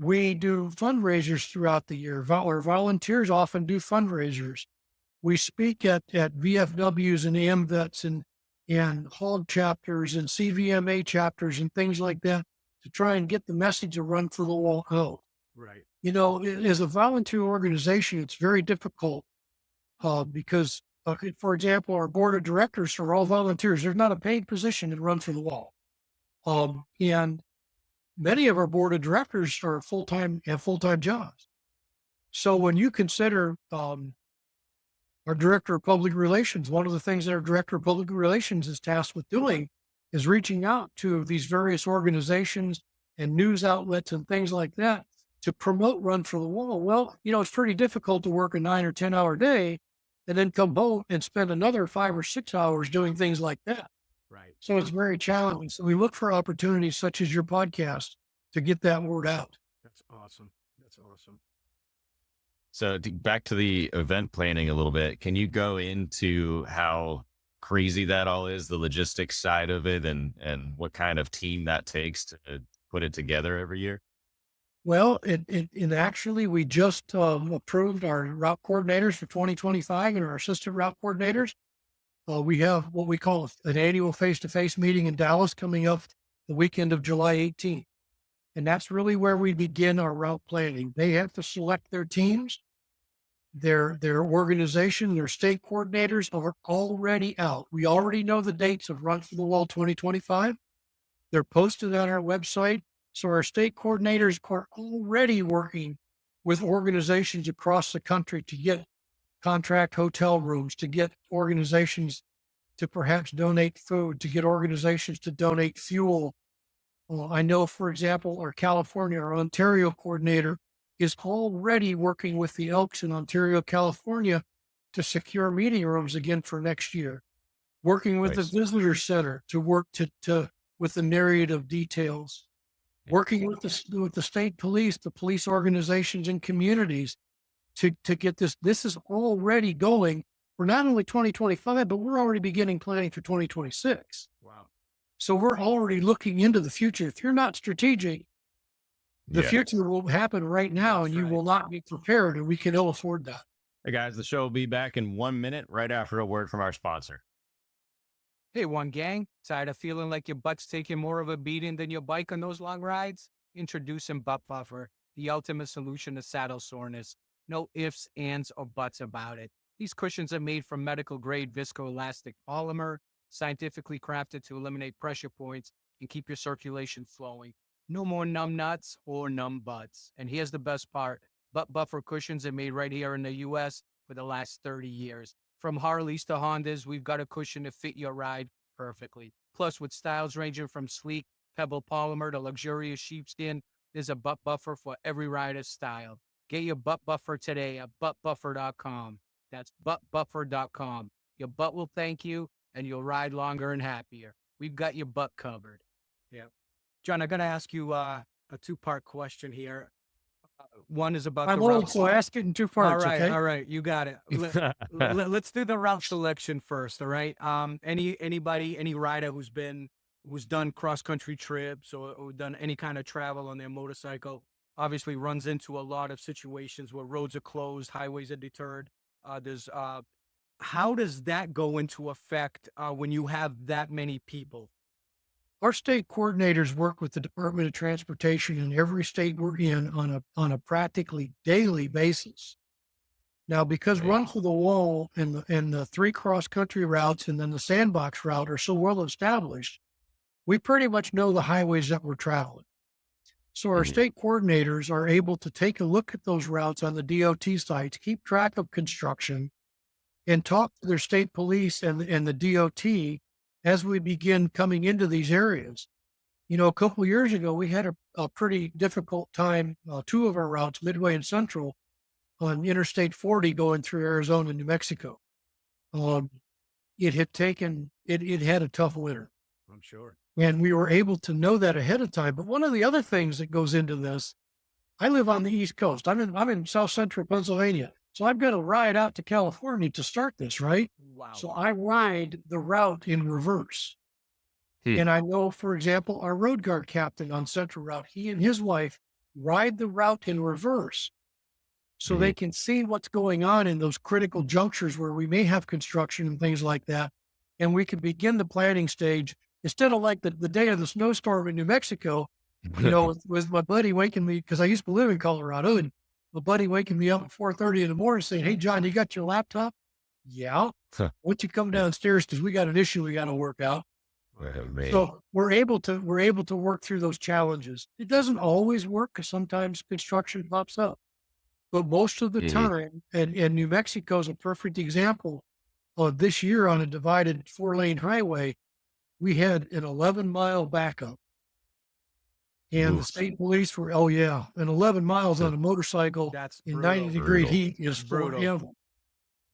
S2: We do fundraisers throughout the year. Our volunteers often do fundraisers. We speak at VFWs and AMVETs and HOG chapters and CVMA chapters and things like that to try and get the message of Run for the Wall out.
S3: Right.
S2: As a volunteer organization, it's very difficult because, for example, our board of directors are all volunteers. There's not a paid position in Run for the Wall. And many of our board of directors are have full-time jobs. So when you consider our director of public relations, one of the things that our director of public relations is tasked with doing is reaching out to these various organizations and news outlets and things like that to promote Run for the Wall. Well, it's pretty difficult to work a 9 or 10 hour day and then come home and spend another 5 or 6 hours doing things like that.
S3: Right.
S2: So it's very challenging. So we look for opportunities such as your podcast to get that word out.
S3: That's awesome. That's awesome.
S1: So back to the event planning a little bit. Can you go into how crazy that all is, the logistics side of it, and what kind of team that takes to put it together every year?
S2: Well, it actually, we just approved our route coordinators for 2025 and our assistant route coordinators. We have what we call an annual face-to-face meeting in Dallas coming up the weekend of July 18th. And that's really where we begin our route planning. They have to select their teams, their organization, their state coordinators are already out. We already know the dates of Run for the Wall 2025. They're posted on our website. So our state coordinators are already working with organizations across the country to get contract hotel rooms, to get organizations to perhaps donate food, to get organizations to donate fuel. I know, for example, our Ontario coordinator is already working with the Elks in Ontario, California to secure meeting rooms again for next year, working with
S1: Nice.
S2: the visitor center to work to with the narrative details, working with the state police, the police organizations and communities to get this. This is already going for not only 2025, but we're already beginning planning for 2026.
S3: Wow.
S2: So we're already looking into the future. If you're not strategic, the
S1: Yeah.
S2: future will happen right now,
S3: That's
S2: and you
S3: right.
S2: will not be prepared, and we can ill afford that.
S1: Hey guys, the show will be back in 1 minute right after a word from our sponsor.
S3: Hey, one gang, tired of feeling like your butt's taking more of a beating than your bike on those long rides? Introducing Butt Buffer, the ultimate solution to saddle soreness. No ifs, ands, or buts about it. These cushions are made from medical grade viscoelastic polymer, scientifically crafted to eliminate pressure points and keep your circulation flowing. No more numb nuts or numb butts. And here's the best part. Butt Buffer cushions are made right here in the US for the last 30 years. From Harleys to Hondas, we've got a cushion to fit your ride perfectly. Plus, with styles ranging from sleek pebble polymer to luxurious sheepskin, there's a butt buffer for every rider's style. Get your butt buffer today at buttbuffer.com. That's buttbuffer.com. Your butt will thank you, and you'll ride longer and happier. We've got your butt covered. Yeah. John, I got to ask you a two-part question here. One is about
S2: I'm
S3: the
S2: old,
S3: route.
S2: so ask it in two parts, okay?
S3: All right, you got it. Let's do the route selection first. All right. Any rider who's done cross country trips or done any kind of travel on their motorcycle, obviously runs into a lot of situations where roads are closed, highways are deterred. How does that go into effect when you have that many people?
S2: Our state coordinators work with the Department of Transportation in every state we're in on a practically daily basis. Now, because
S1: Right.
S2: Run for the Wall and the 3 cross country routes and then the sandbox route are so well established, we pretty much know the highways that we're traveling. So our
S1: Mhm.
S2: state coordinators are able to take a look at those routes on the DOT sites, keep track of construction, and talk to their state police and the DOT as we begin coming into these areas. You know, a couple of years ago, we had a pretty difficult time, 2 of our routes, Midway and Central, on Interstate 40 going through Arizona and New Mexico. It had a tough winter.
S3: I'm sure.
S2: And we were able to know that ahead of time. But one of the other things that goes into this, I live on the East Coast. I'm in South Central Pennsylvania. So I'm going to ride out to California to start this, right?
S3: Wow.
S2: So I ride the route in reverse.
S1: Hmm.
S2: And I know, for example, our road guard captain on Central Route, he and his wife ride the route in reverse so they can see what's going on in those critical junctures where we may have construction and things like that. And we can begin the planning stage instead of like the day of the snowstorm in New Mexico, you know, with my buddy waking me, because I used to live in Colorado, and my buddy waking me up at 4:30 in the morning saying, "Hey, John, you got your laptop?" "Yeah." "Why don't you come downstairs because we got an issue we got to work out."
S1: Man.
S2: So we're able to work through those challenges. It doesn't always work because sometimes construction pops up, but most of the
S1: Mhm.
S2: time, and New Mexico is a perfect example of this year on a divided 4-lane highway, we had an 11-mile backup. And the
S1: Oof.
S2: state police were, oh yeah, and 11 miles on a motorcycle
S3: That's
S2: in
S3: brutal.
S2: 90-degree
S1: Brutal.
S2: heat is
S3: Brutal.
S2: forever.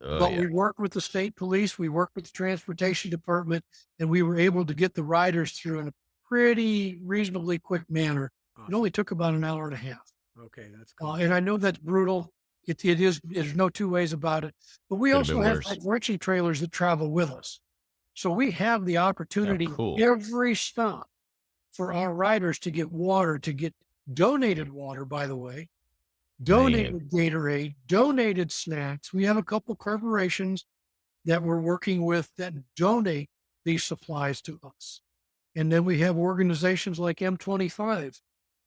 S1: Oh
S2: But
S1: yeah.
S2: we worked with the state police, we worked with the transportation department, and we were able to get the riders through in a pretty reasonably quick manner. It only
S3: Awesome.
S2: took about an hour and a half.
S3: Okay, that's cool.
S2: And I know that's brutal. It is, there's no two ways about it. But we
S1: Could have
S2: also
S1: been
S2: have
S1: worse.
S2: wrenching trailers that travel with us. So we have the
S1: Oh,
S2: opportunity
S1: cool.
S2: every stop for our riders to get water, to get donated water, by the way,
S1: Man.
S2: donated Gatorade, donated snacks. We have a couple corporations that we're working with that donate these supplies to us. And then we have organizations like M25,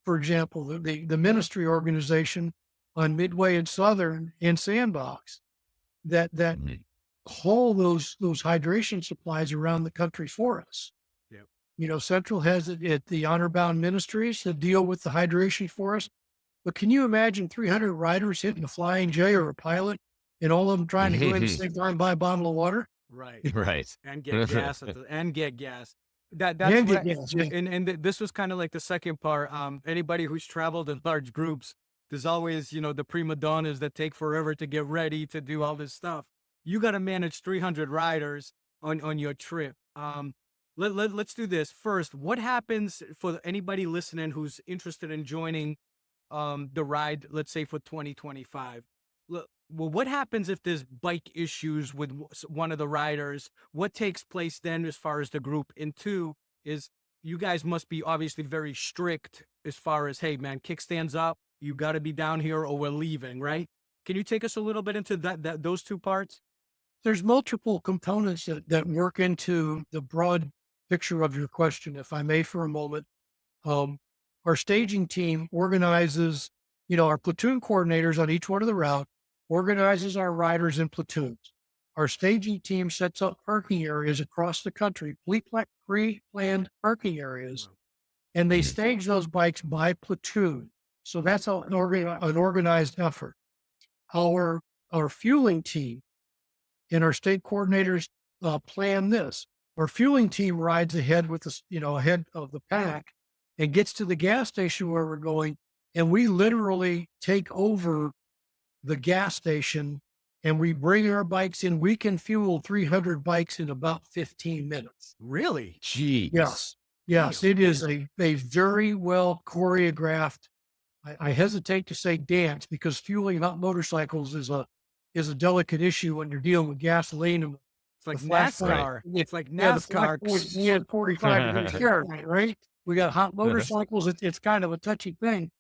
S2: for example, the ministry organization on Midway and Southern and Sandbox that
S1: Mhm.
S2: haul those hydration supplies around the country for us.
S3: Yep.
S2: You know, Central has it at the Honor Bound Ministries that deal with the hydration for us. But can you imagine 300 riders hitting a Flying J or a pilot and all of them trying to go in the same time and buy a bottle of water?
S3: Right.
S1: Right.
S3: And get gas and get gas. That's
S2: And
S3: what
S2: get gas, yeah.
S3: this was kind of like the second part. Anybody who's traveled in large groups, there's always, the prima donnas that take forever to get ready to do all this stuff. You got to manage 300 riders on your trip. Let's do this first. What happens for anybody listening who's interested in joining the ride, let's say for 2025? Well, what happens if there's bike issues with one of the riders? What takes place then as far as the group? And two is you guys must be obviously very strict as far as, hey man, kickstands up, you got to be down here or we're leaving, right? Can you take us a little bit into those two parts?
S2: There's multiple components that work into the broad picture of your question, if I may, for a moment. Um, our staging team organizes, our platoon coordinators on each one of the route organizes our riders in platoons. Our staging team sets up parking areas across the country, pre-planned parking areas, and they stage those bikes by platoon. So that's an organized effort. Our fueling team and our state coordinators plan this. Our fueling team rides ahead with us, ahead of the pack and gets to the gas station where we're going. And we literally take over the gas station and we bring our bikes in. We can fuel 300 bikes in about 15 minutes.
S3: Really?
S1: Jeez.
S2: Yes. Yes.
S3: Damn.
S2: It is a very well choreographed. I hesitate to say dance because fueling hot motorcycles is a delicate issue when you're dealing with gasoline and
S3: It's like
S2: the flash point.
S3: NASCAR. It's like
S2: Yeah, the flash
S3: NASCAR.
S2: point, we had 45 degrees Fahrenheit, right? We got hot motorcycles. It's kind of a touchy thing,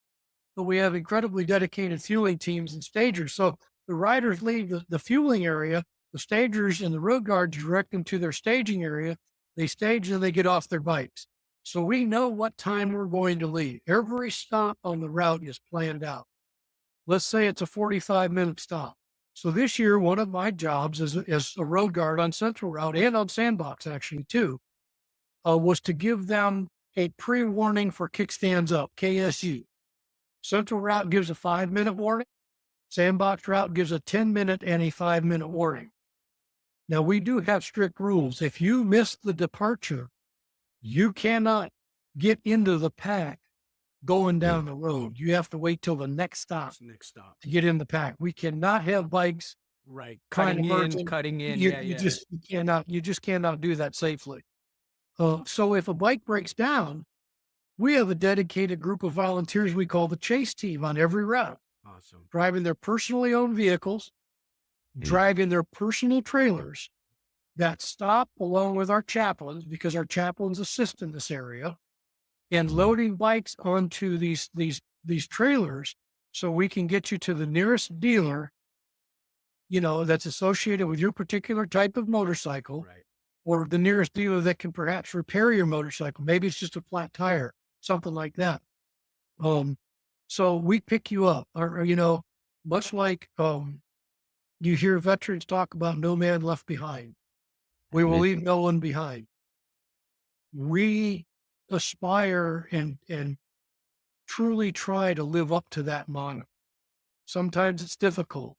S2: but we have incredibly dedicated fueling teams and stagers. So the riders leave the fueling area, the stagers and the road guards direct them to their staging area. They stage and they get off their bikes. So we know what time we're going to leave. Every stop on the route is planned out. Let's say it's a 45-minute stop. So this year, one of my jobs as a road guard on Central Route and on Sandbox actually too, was to give them a pre-warning for kickstands up, KSU. Central Route gives a 5-minute warning. Sandbox Route gives a 10-minute and a 5-minute warning. Now we do have strict rules. If you miss the departure, you cannot get into the pack going down the road. You have to wait till the next stop
S3: Next stop.
S2: to get in the pack. We cannot have bikes
S3: Right.
S2: kind of
S3: Cutting in.
S2: You,
S3: Yeah.
S2: you just cannot do that safely. So if a bike breaks down, we have a dedicated group of volunteers we call the chase team on every route,
S3: Awesome.
S2: driving their personally owned vehicles, driving their personal trailers that stop along with our chaplains because our chaplains assist in this area and loading bikes onto these trailers so we can get you to the nearest dealer, that's associated with your particular type of motorcycle,
S3: Right.
S2: or the nearest dealer that can perhaps repair your motorcycle. Maybe it's just a flat tire, something like that. So we pick you up, or much like you hear veterans talk about no man left behind. We will leave no one behind. We aspire and truly try to live up to that motto. Sometimes it's difficult,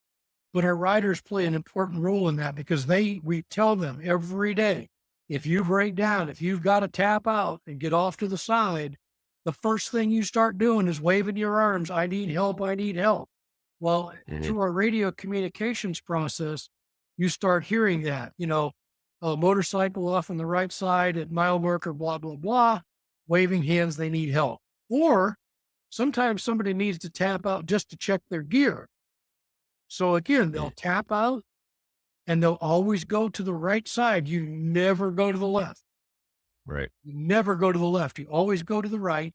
S2: but our riders play an important role in that because we tell them every day, if you break down, if you've got to tap out and get off to the side, the first thing you start doing is waving your arms. I need help. I need help. Well, through our radio communications process, you start hearing that, a motorcycle off on the right side at mile marker, blah, blah, blah, waving hands, they need help. Or sometimes somebody needs to tap out just to check their gear. So again, they'll tap out and they'll always go to the right side. You never go to the left.
S1: Right.
S2: You never go to the left. You always go to the right,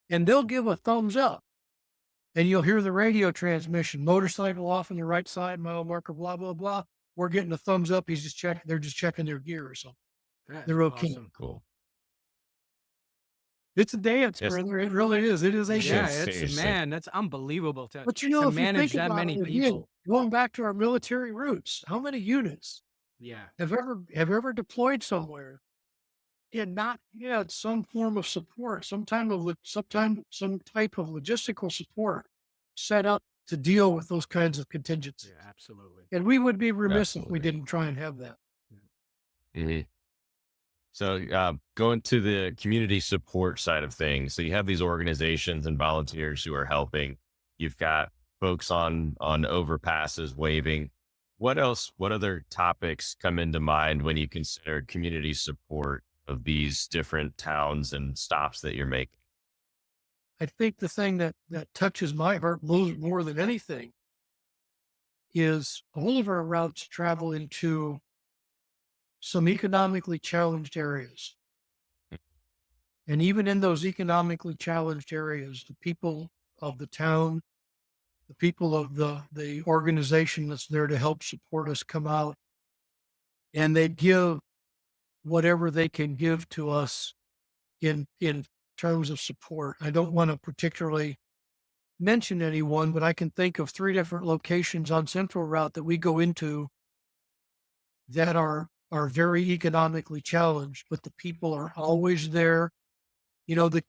S2: and they'll give a thumbs up. And you'll hear the radio transmission, motorcycle off on the right side, mile marker, blah, blah, blah. We're getting a thumbs up. He's just checking. They're just checking their gear or something. They're okay.
S3: Awesome.
S1: Cool.
S2: It's a dance,
S1: Yes.
S2: brother. It really is. It is a
S3: Yeah,
S2: dance.
S1: Seriously.
S3: that's unbelievable to
S2: But if you
S3: manage
S2: think
S3: that
S2: about
S3: many
S2: it, again,
S3: people.
S2: going back to our military roots, how many units
S3: Yeah.
S2: have ever deployed somewhere and not had some form of support, some type of logistical support set up to deal with those kinds of contingencies?
S3: Yeah, absolutely.
S2: And we would be remiss if we
S1: Absolutely.
S2: didn't try and have that.
S1: Mhm. So going to the community support side of things. So you have these organizations and volunteers who are helping. You've got folks on overpasses waving. What else? What other topics come into mind when you consider community support of these different towns and stops that you're making?
S2: I think the thing that touches my heart more than anything is all of our routes travel into some economically challenged areas. And even in those economically challenged areas, the people of the town, the people of the organization that's there to help support us come out, and they give whatever they can give to us in terms of support. I don't want to particularly mention anyone, but I can think of 3 different locations on Central Route that we go into that are very economically challenged, but the people are always there. The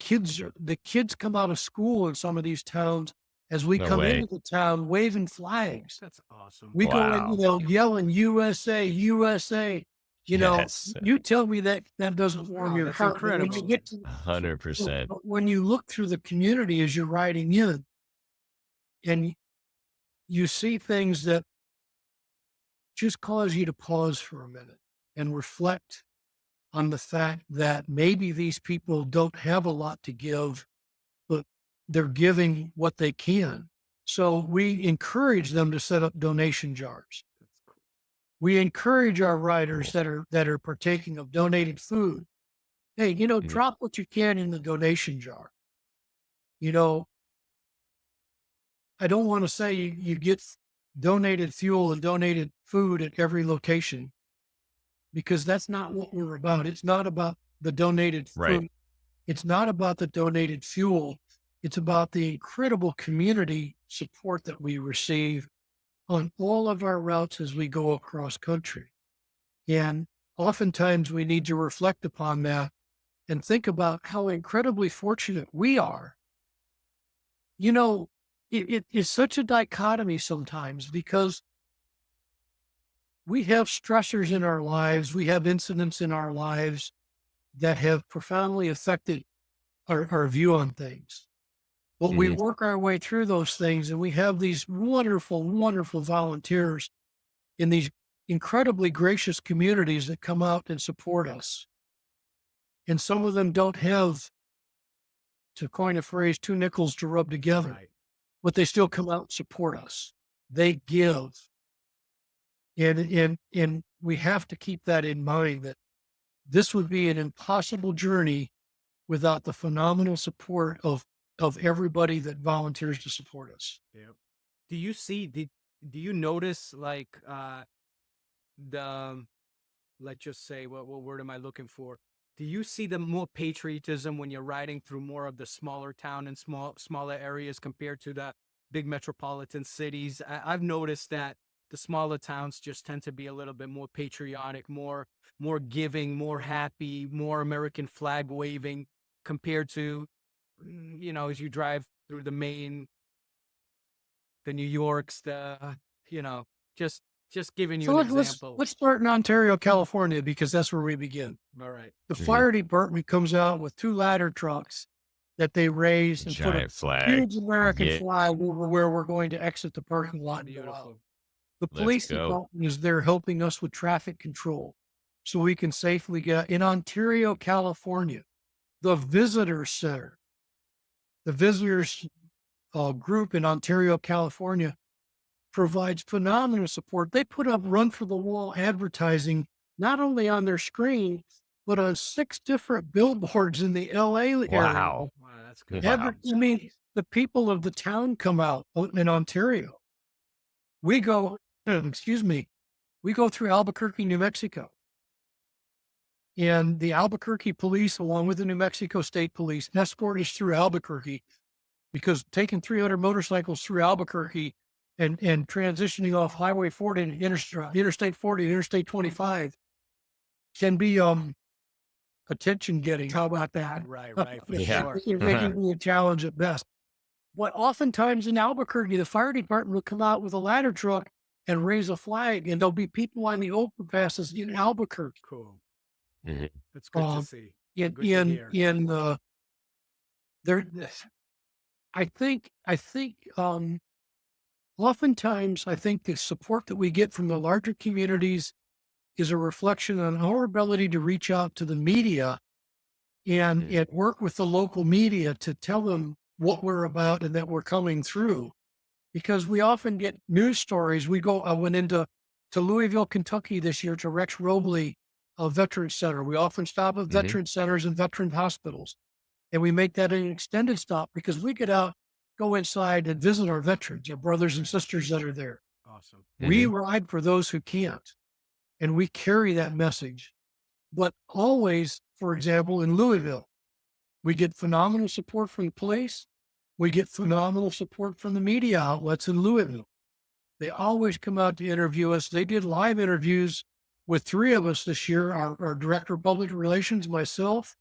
S2: kids come out of school in some of these towns as we
S1: No
S2: come
S1: way.
S2: into the town waving flags.
S3: That's awesome.
S2: We go in,
S1: Wow.
S2: yelling USA, USA.
S1: Yes.
S2: You tell me that doesn't warm
S3: Wow,
S2: your
S3: that's
S2: heart. But when you
S3: incredible.
S2: get to
S1: 100%.
S2: but when you look through the community as you're riding in, and you see things that just cause you to pause for a minute and reflect on the fact that maybe these people don't have a lot to give, but they're giving what they can. So we encourage them to set up donation jars. We encourage our riders that are partaking of donated food. Hey, drop what you can in the donation jar. I don't want to say you get donated fuel and donated food at every location, because that's not what we're about. It's not about the donated food.
S1: Right.
S2: It's not about the donated fuel. It's about the incredible community support that we receive on all of our routes as we go across country. And oftentimes we need to reflect upon that and think about how incredibly fortunate we are. It is such a dichotomy sometimes, because we have stressors in our lives. We have incidents in our lives that have profoundly affected our view on things. But we work our way through those things, and we have these wonderful, wonderful volunteers in these incredibly gracious communities that come out and support us. And some of them don't have, to coin a phrase, 2 nickels to rub together,
S3: Right.
S2: but they still come out and support us. They give. And we have to keep that in mind, that this would be an impossible journey without the phenomenal support of everybody that volunteers to support us.
S3: Yep. Do you notice, like, let's just say, what word am I looking for? Do you see the more patriotism when you're riding through more of the smaller town and smaller areas compared to the big metropolitan cities? I've noticed that the smaller towns just tend to be a little bit more patriotic, more giving, more happy, more American flag waving, compared to, as you drive through the Maine, the New Yorks, just giving you
S2: So
S3: an
S2: let's
S3: example.
S2: start in Ontario, California, because that's where we begin.
S3: All right.
S2: The fire department comes out with 2 ladder trucks that they raise and put a
S1: Giant flag.
S2: huge American
S1: Yeah.
S2: flag over where we're going to exit the parking lot and go out.
S3: Beautiful.
S2: The
S1: Let's
S2: police
S1: go.
S2: department is there helping us with traffic control so we can safely get in Ontario, California. The visitor center, the visitors group in Ontario, California provides phenomenal support. They put up run for the wall advertising, not only on their screen, but on 6 different billboards in the LA area.
S1: Wow.
S3: Wow, that's good.
S1: Wow.
S2: I mean, the people of the town come out in Ontario. We go, excuse me, we go through Albuquerque, New Mexico. And the Albuquerque police, along with the New Mexico State Police, escort us through Albuquerque, because taking 300 motorcycles through Albuquerque and transitioning off Highway 40 and Interstate 40 and Interstate 25 can be attention getting. How about that?
S3: Right, for
S1: Yeah.
S3: sure.
S2: It can be a challenge at best. But oftentimes in Albuquerque, the fire department will come out with a ladder truck and raise a flag, and there'll be people on the overpasses in Albuquerque.
S3: Cool.
S1: Mhm.
S3: That's good to see. Good to hear.
S2: There, I think oftentimes I think the support that we get from the larger communities is a reflection on our ability to reach out to the media and work with the local media to tell them what we're about and that we're coming through. Because we often get news stories. I went into Louisville, Kentucky this year to Rex Robley Veterans Center. We often stop at veteran centers and veteran hospitals. And we make that an extended stop because we get out, go inside and visit our veterans, our brothers and sisters that are there.
S3: Awesome.
S2: We ride for those who can't, and we carry that message. But always, for example, in Louisville, we get phenomenal support from the police. We get phenomenal support from the media outlets in Louisville. They always come out to interview us. They did live interviews with 3 of us this year, our director of public relations, myself,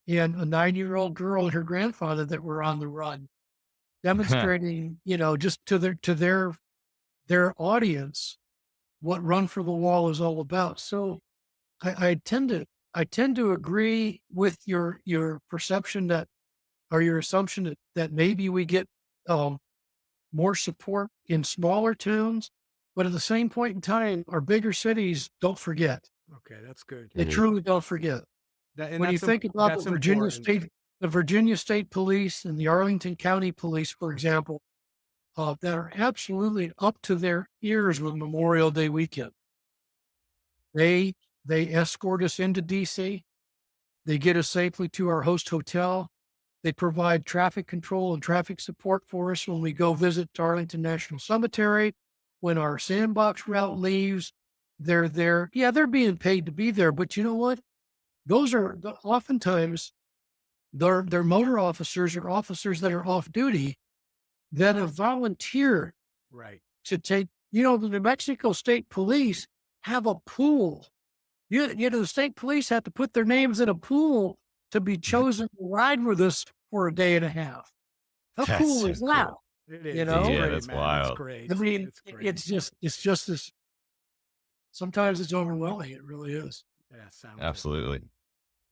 S2: and a 9-year-old girl and her grandfather that were on the run, demonstrating, just to their audience what Run for the Wall is all about. So I tend to agree with your perception or your assumption that maybe we get more support in smaller towns, but at the same point in time, our bigger cities don't forget.
S3: Okay, that's good.
S2: They truly don't forget. When you think about the Virginia State Police and the Arlington County Police, for example, that are absolutely up to their ears with Memorial Day weekend. They escort us into DC. They get us safely to our host hotel. They provide traffic control and traffic support for us when we go visit Arlington National Cemetery. When our sandbox route leaves, they're there. Yeah, they're being paid to be there, but you know what? Those are oftentimes they're motor officers or officers that are off duty that have volunteered to take, the New Mexico State Police have a pool. The state police have to put their names in a pool to be chosen to ride with us for a day and a half. How cool is that?
S3: Cool. It is.
S2: Yeah,
S1: that's wild.
S3: That's great.
S2: I mean,
S3: it's great.
S2: it's just this. Sometimes it's overwhelming. It really is.
S3: Yeah,
S1: Absolutely.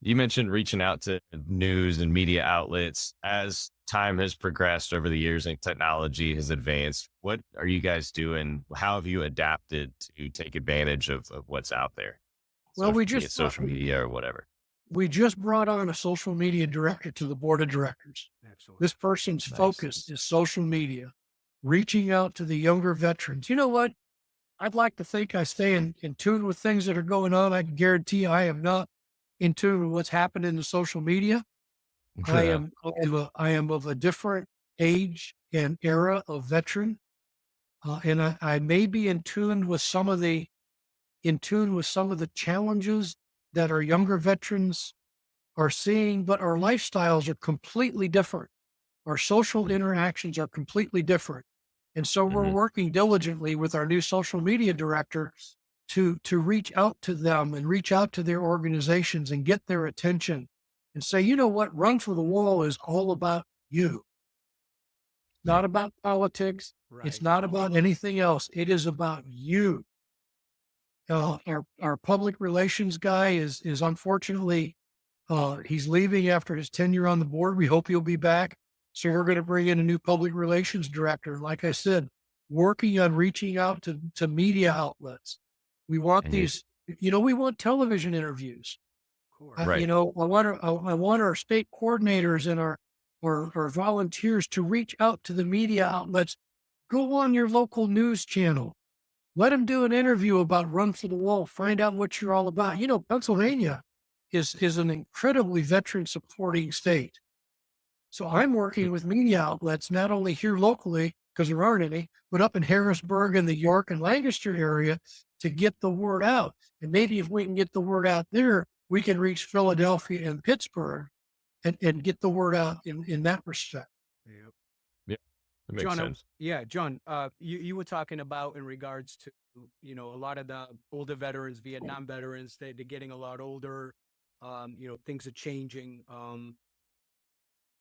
S1: You mentioned reaching out to news and media outlets. As time has progressed over the years and technology has advanced, what are you guys doing? How have you adapted to take advantage of what's out there?
S2: Well,
S1: Social media or whatever.
S2: We just brought on a social media director to the board of directors.
S3: Excellent.
S2: This person's focus is social media, reaching out to the younger veterans. You know what? I'd like to think I stay in tune with things that are going on. I can guarantee I am not in tune with what's happening in the social media. I am of a different age and era of veteran. And I may be in tune with some of the challenges that our younger veterans are seeing, but our lifestyles are completely different. Our social interactions are completely different. And so we're working diligently with our new social media director to reach out to them and reach out to their organizations and get their attention and say, you know what, Run for the Wall is all about you. Not about politics.
S3: Right.
S2: It's not about anything else. It is about you. Our public relations guy is unfortunately, he's leaving after his tenure on the board. We hope he'll be back. So we're going to bring in a new public relations director. Like I said, working on reaching out to media outlets. We want
S1: Mhm.
S2: these, we want television interviews.
S3: Of course.
S1: Right.
S2: I want our state coordinators and our volunteers to reach out to the media outlets. Go on your local news channel. Let them do an interview about Run for the Wall. Find out what you're all about. Pennsylvania is an incredibly veteran supporting state. So I'm working with media outlets, not only here locally, because there aren't any, but up in Harrisburg and the York and Lancaster area to get the word out. And maybe if we can get the word out there, we can reach Philadelphia and Pittsburgh and get the word out in that respect.
S3: Yep.
S1: Yeah, that makes
S3: John,
S1: sense.
S3: John, you were talking about in regards to, a lot of the older veterans, Vietnam veterans, they're getting a lot older. Things are changing.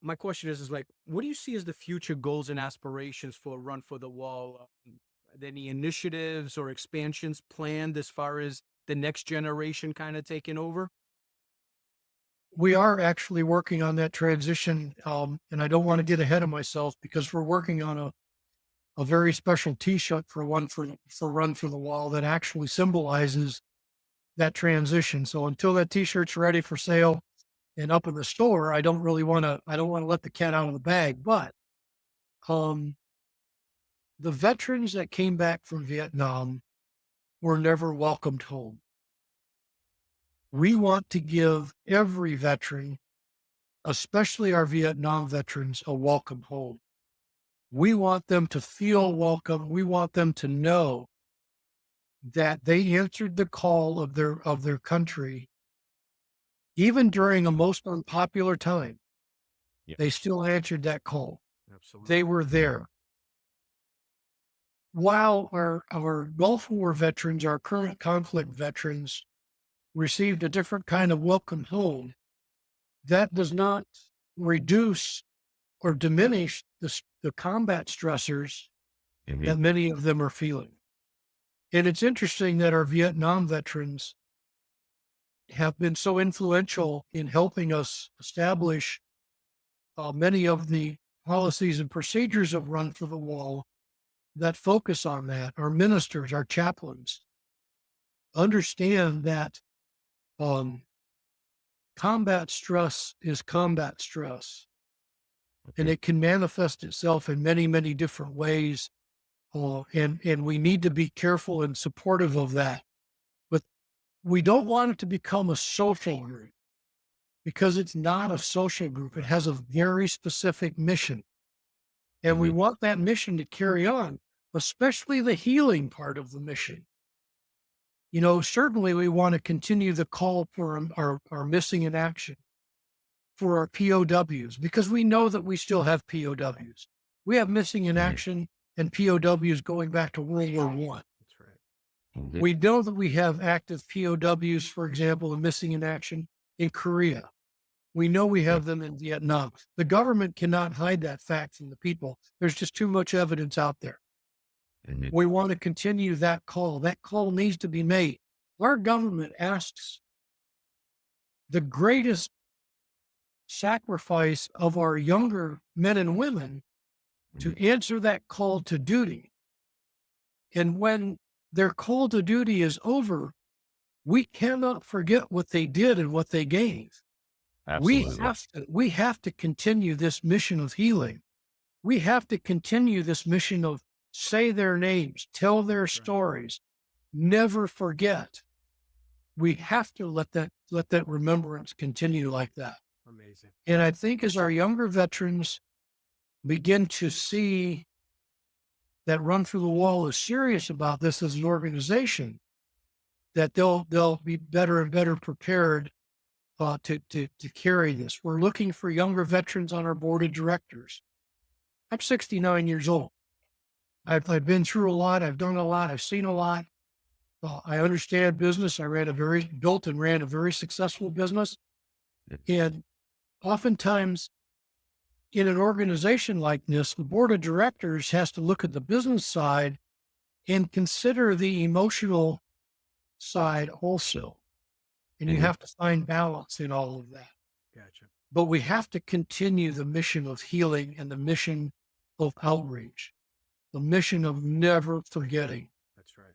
S3: My question is like, what do you see as the future goals and aspirations for Run for the Wall? Are there any initiatives or expansions planned as far as the next generation kind of taking over?
S2: We are actually working on that transition, and I don't want to get ahead of myself because we're working on a very special T-shirt for Run for the Wall that actually symbolizes that transition. So until that T-shirt's ready for sale and up in the store, I don't want to let the cat out of the bag. But um, the veterans that came back from Vietnam were never welcomed home. We want to give every veteran, especially our Vietnam veterans, a welcome home. We want them to feel welcome. We want them to know that they answered the call of their country, even during a most unpopular time.
S1: Yeah.
S2: They still answered that call.
S3: Absolutely.
S2: They were there. While our Gulf War veterans, our current conflict veterans, received a different kind of welcome home, that does not reduce or diminish the combat stressors
S1: Mhm.
S2: that many of them are feeling. And it's interesting that our Vietnam veterans have been so influential in helping us establish many of the policies and procedures of Run for the Wall that focus on that. Our ministers, our chaplains understand that combat stress is combat stress, and
S1: Okay.
S2: it can manifest itself in many, many different ways. And we need to be careful and supportive of that. But we don't want it to become a social group because it's not a social group. It has a very specific mission. And we
S1: Mhm.
S2: want that mission to carry on, especially the healing part of the mission. Certainly we want to continue the call for our missing in action, for our POWs, because we know that we still have POWs. We have missing in
S1: Mhm.
S2: action and POWs going back to World War I.
S3: That's right.
S1: Mhm.
S2: We know that we have active POWs, for example, and missing in action in Korea. We know we have them in Vietnam. The government cannot hide that fact from the people. There's just too much evidence out there.
S1: Mhm.
S2: We want to continue that call. That call needs to be made. Our government asks the greatest sacrifice of our younger men and women to answer that call to duty. And when their call to duty is over, we cannot forget what they did and what they gave.
S1: Absolutely.
S2: We have to continue this mission of healing. We have to continue this mission of say their names, tell their stories, never forget. We have to let that remembrance continue like that.
S3: Amazing.
S2: And I think as our younger veterans begin to see that Run Through the Wall is serious about this as an organization, that they'll be better and better prepared to carry this. We're looking for younger veterans on our board of directors. I'm 69 years old. I've been through a lot. I've done a lot. I've seen a lot. I understand business. I built and ran a very successful business. And oftentimes in an organization like this, the board of directors has to look at the business side and consider the emotional side also. And you
S1: Mhm.
S2: have to find balance in all of that.
S3: Gotcha.
S2: But we have to continue the mission of healing and the mission of outreach. the mission of never forgetting.
S3: That's right.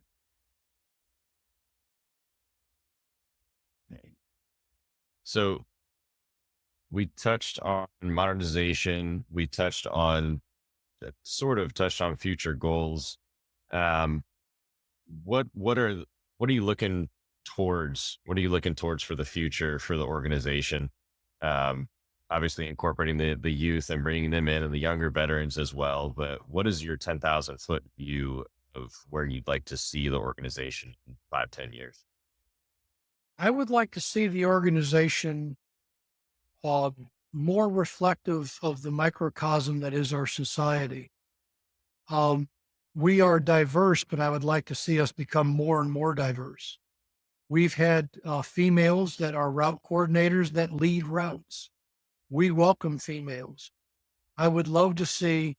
S1: So we touched on modernization. We touched on sort of touched on future goals. Um, what are you looking towards? What are you looking towards for the future for the organization? Um, Obviously incorporating the youth and bringing them in and the younger veterans as well. But what is your 10,000-foot view of where you'd like to see the organization in 5-10 years?
S2: I would like to see the organization more reflective of the microcosm that is our society. We are diverse, but I would like to see us become more and more diverse. We've had females that are route coordinators that lead routes. We welcome females. I would love to see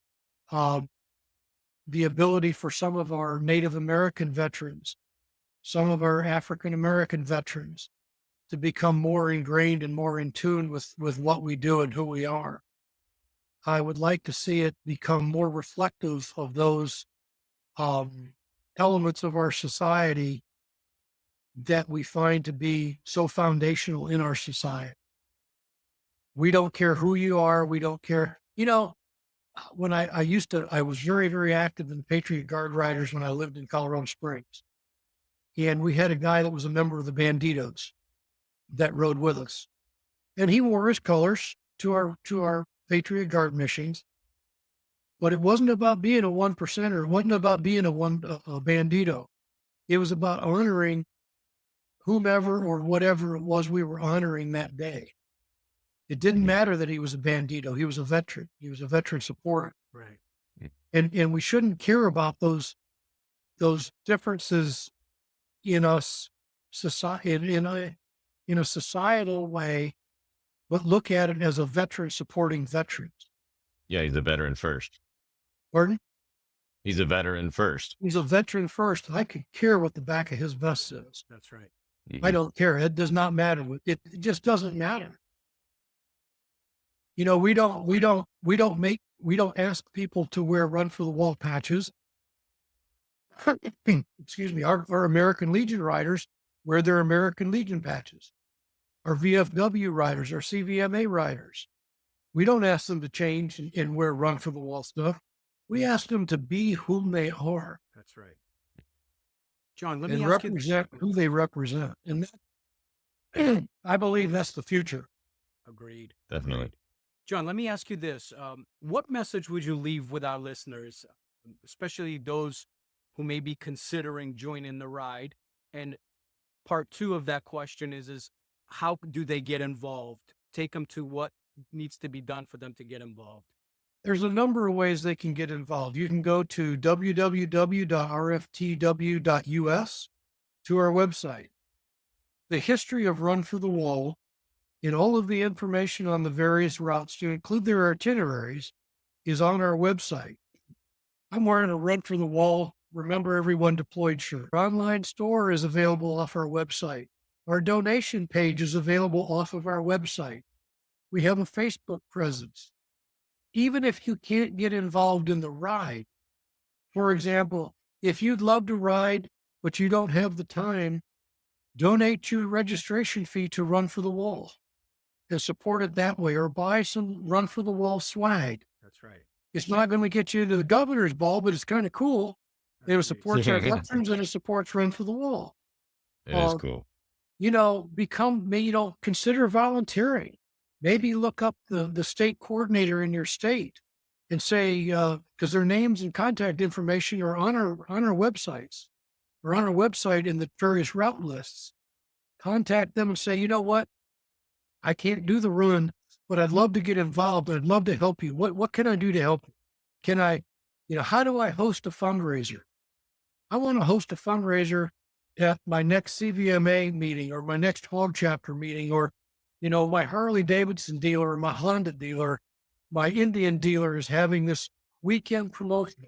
S2: the ability for some of our Native American veterans, some of our African American veterans to become more ingrained and more in tune with what we do and who we are. I would like to see it become more reflective of those elements of our society that we find to be so foundational in our society. We don't care who you are. We don't care. When I was very, very active in the Patriot Guard Riders when I lived in Colorado Springs. And we had a guy that was a member of the Banditos that rode with us. And he wore his colors to our Patriot Guard missions. But it wasn't about being a 1%er. It wasn't about being a bandito. It was about honoring whomever or whatever it was we were honoring that day. It didn't matter that he was a bandito. He was a veteran. He was a veteran supporter.
S3: Right.
S2: And we shouldn't care about those differences in us society in a societal way, but look at it as a veteran supporting veterans.
S1: Yeah, he's a veteran first.
S2: Pardon?
S1: He's a veteran first.
S2: He's a veteran first. I could care what the back of his vest says.
S3: That's right.
S2: I don't care. It does not matter. It just doesn't matter. We don't ask people to wear Run for the Wall patches. Excuse me. Our American Legion riders wear their American Legion patches. Our VFW riders, our CVMA riders. We don't ask them to change and wear Run for the Wall stuff. We ask them to be whom they are.
S3: That's right. John, let me
S2: and
S3: ask you
S2: represent who they represent. And that, I believe that's the future.
S3: Agreed.
S1: Definitely.
S3: John, let me ask you this. What message would you leave with our listeners, especially those who may be considering joining the ride? And part two of that question is how do they get involved? Take them to what needs to be done for them to get involved.
S2: There's a number of ways they can get involved. You can go to www.rftw.us to our website. The history of Run for the Wall and all of the information on the various routes to include their itineraries is on our website. I'm wearing a Run for the Wall, Remember Everyone Deployed shirt. Our online store is available off our website. Our donation page is available off of our website. We have a Facebook presence. Even if you can't get involved in the ride, for example, if you'd love to ride, but you don't have the time, donate your registration fee to Run for the Wall and support it that way, or buy some Run for the Wall swag.
S3: That's right.
S2: It's not going to get you to the governor's ball, but it's kind of cool. It supports our veterans and it supports Run for the Wall.
S1: It is cool.
S2: Consider volunteering. Maybe look up the state coordinator in your state and say, because their names and contact information are on our websites or on our website in the various route lists. Contact them and say, you know what? I can't do the run, but I'd love to get involved. I'd love to help you. What can I do to help you? How do I host a fundraiser? I want to host a fundraiser at my next CVMA meeting or my next hog chapter meeting, or my Harley Davidson dealer or my Honda dealer, my Indian dealer is having this weekend promotion.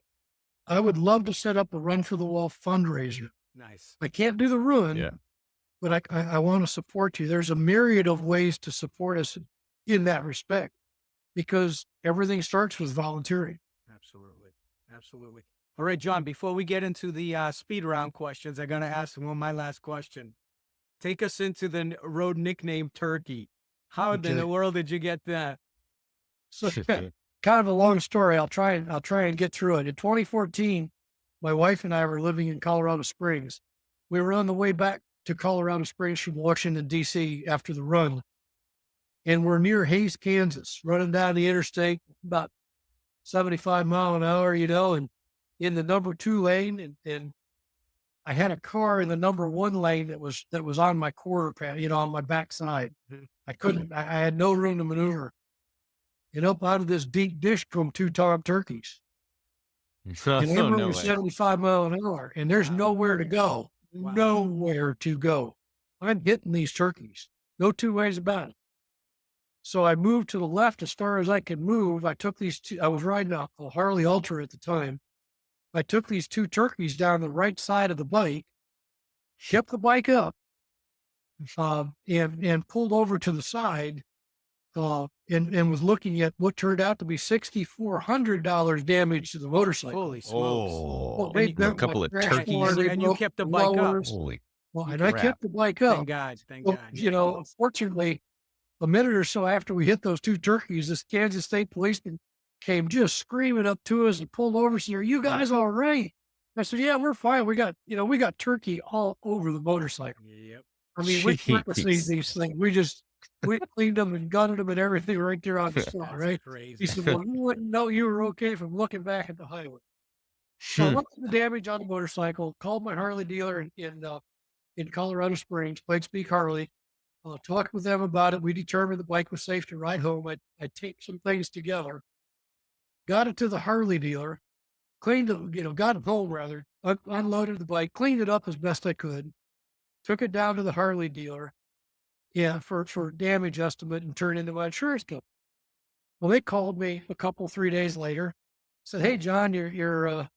S2: I would love to set up a Run for the Wall fundraiser.
S3: Nice.
S2: I can't do the run, but I want to support you. There's a myriad of ways to support us in that respect, because everything starts with volunteering.
S3: Absolutely. Absolutely. All right, John, before we get into the speed round questions, I'm going to ask my last question. Take us into the road nickname Turkey. How in
S2: Okay.
S3: the world did you get that?
S2: So kind of a long story. I'll try and get through it. In 2014, my wife and I were living in Colorado Springs. We were on the way back to Colorado Springs from Washington, D.C. after the run. And we're near Hays, Kansas, running down the interstate about 75 mile an hour, and in the number 2 lane. And I had a car in the number 1 lane that was on my quarter path, on my backside. I had no room to maneuver. And up out of this deep dish come 2 Tom turkeys. And I'm running 75 mile an hour, and there's nowhere to go.
S3: Wow.
S2: Nowhere to go. I'm hitting these turkeys. No 2 ways about it. So I moved to the left as far as I could move. I took these 2, I was riding a Harley Ultra at the time. I took these 2 turkeys down the right side of the bike, kept the bike up, and pulled over to the side, and was looking at what turned out to be $6,400 damage to the motorcycle.
S3: Holy smokes.
S1: Oh,
S2: they
S1: a
S2: bent
S1: couple
S2: my
S1: of
S2: crash
S1: turkeys.
S2: bar, they
S3: And you
S2: broke
S3: kept the
S2: the
S3: bike up.
S2: lowers.
S1: Holy
S2: Well, and I
S1: crap.
S2: kept the bike up.
S3: Thank God. Thank
S2: Well,
S3: God.
S2: unfortunately, a minute or so after we hit those 2 turkeys, this Kansas State policeman came just screaming up to us and pulled over and said, "Are you guys all right?" I said, "Yeah, we're fine. We got turkey all over the motorcycle."
S3: Yep.
S2: I mean, we purposely
S1: Jeez.
S2: these things. We cleaned them and gutted them and everything right there on the spot,
S3: That's
S2: right?
S3: crazy.
S2: He said, "Well, you wouldn't know you were okay from looking back at the highway." So I looked at the damage on the motorcycle, called my Harley dealer in Colorado Springs, Plague Speak Harley, talked with them about it. We determined the bike was safe to ride home. I taped some things together, got it to the Harley dealer, cleaned it, got it home rather, unloaded the bike, cleaned it up as best I could, took it down to the Harley dealer, for damage estimate and turned into my insurance company. Well, they called me a couple, 3 days later, said, "Hey, John, your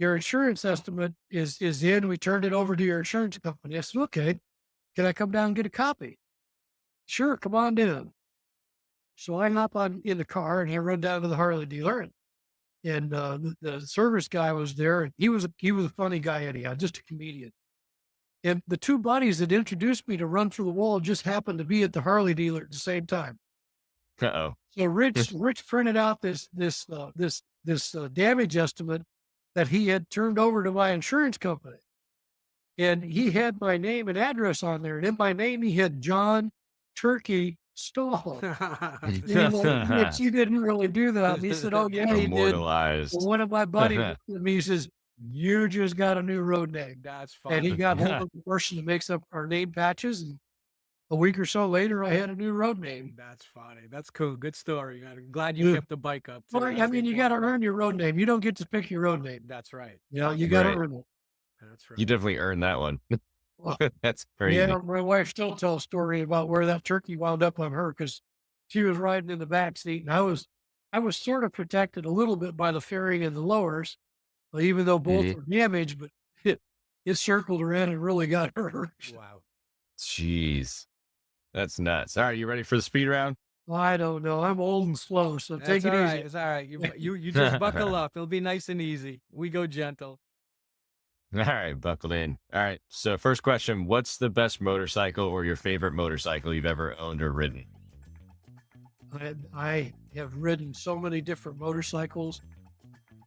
S2: insurance estimate is in. We turned it over to your insurance company." I said, "Okay, can I come down and get a copy?" "Sure, come on down." So I hop in the car and I run down to the Harley dealer, and the service guy was there. And he was a funny guy, anyhow, just a comedian. And the 2 buddies that introduced me to Run for the Wall just happened to be at the Harley dealer at the same time.
S1: Uh-oh.
S2: So Rich printed out this damage estimate that he had turned over to my insurance company, and he had my name and address on there. And in my name, he had John Turkey Staub. Rich, you didn't really do that. And he said, "Oh yeah, he did."
S1: Immortalized.
S2: Well, one of my buddies looked at me, he says, "You just got a new road name."
S3: That's
S2: And he
S3: fine.
S2: got hold of the person that makes up our name patches. And a week or so later, I had a new road name.
S3: That's funny. That's cool. Good story. I'm glad you
S2: Yeah.
S3: kept the bike up.
S2: Well,
S3: too.
S2: I
S3: That's
S2: mean, you got to
S3: important.
S2: earn your road name. You don't get to pick your road name.
S3: That's right.
S2: You got to
S1: Right.
S2: earn it.
S3: That's right.
S1: You definitely earned that one.
S2: Well,
S1: That's crazy.
S2: yeah, my wife still tells a story about where that turkey wound up on her because she was riding in the back seat, and I was sort of protected a little bit by the fairing and the lowers, even though both were damaged, but it circled around and really got her.
S3: Wow.
S1: Jeez. That's nuts. All right, you ready for the speed round?
S2: I don't know. I'm old and slow, so
S3: That's
S2: take it
S3: all
S2: easy.
S3: right. It's all right. You just buckle up. It'll be nice and easy. We go gentle.
S1: All right, buckled in. All right. So first question, what's the best motorcycle or your favorite motorcycle you've ever owned or ridden?
S2: I have ridden so many different motorcycles.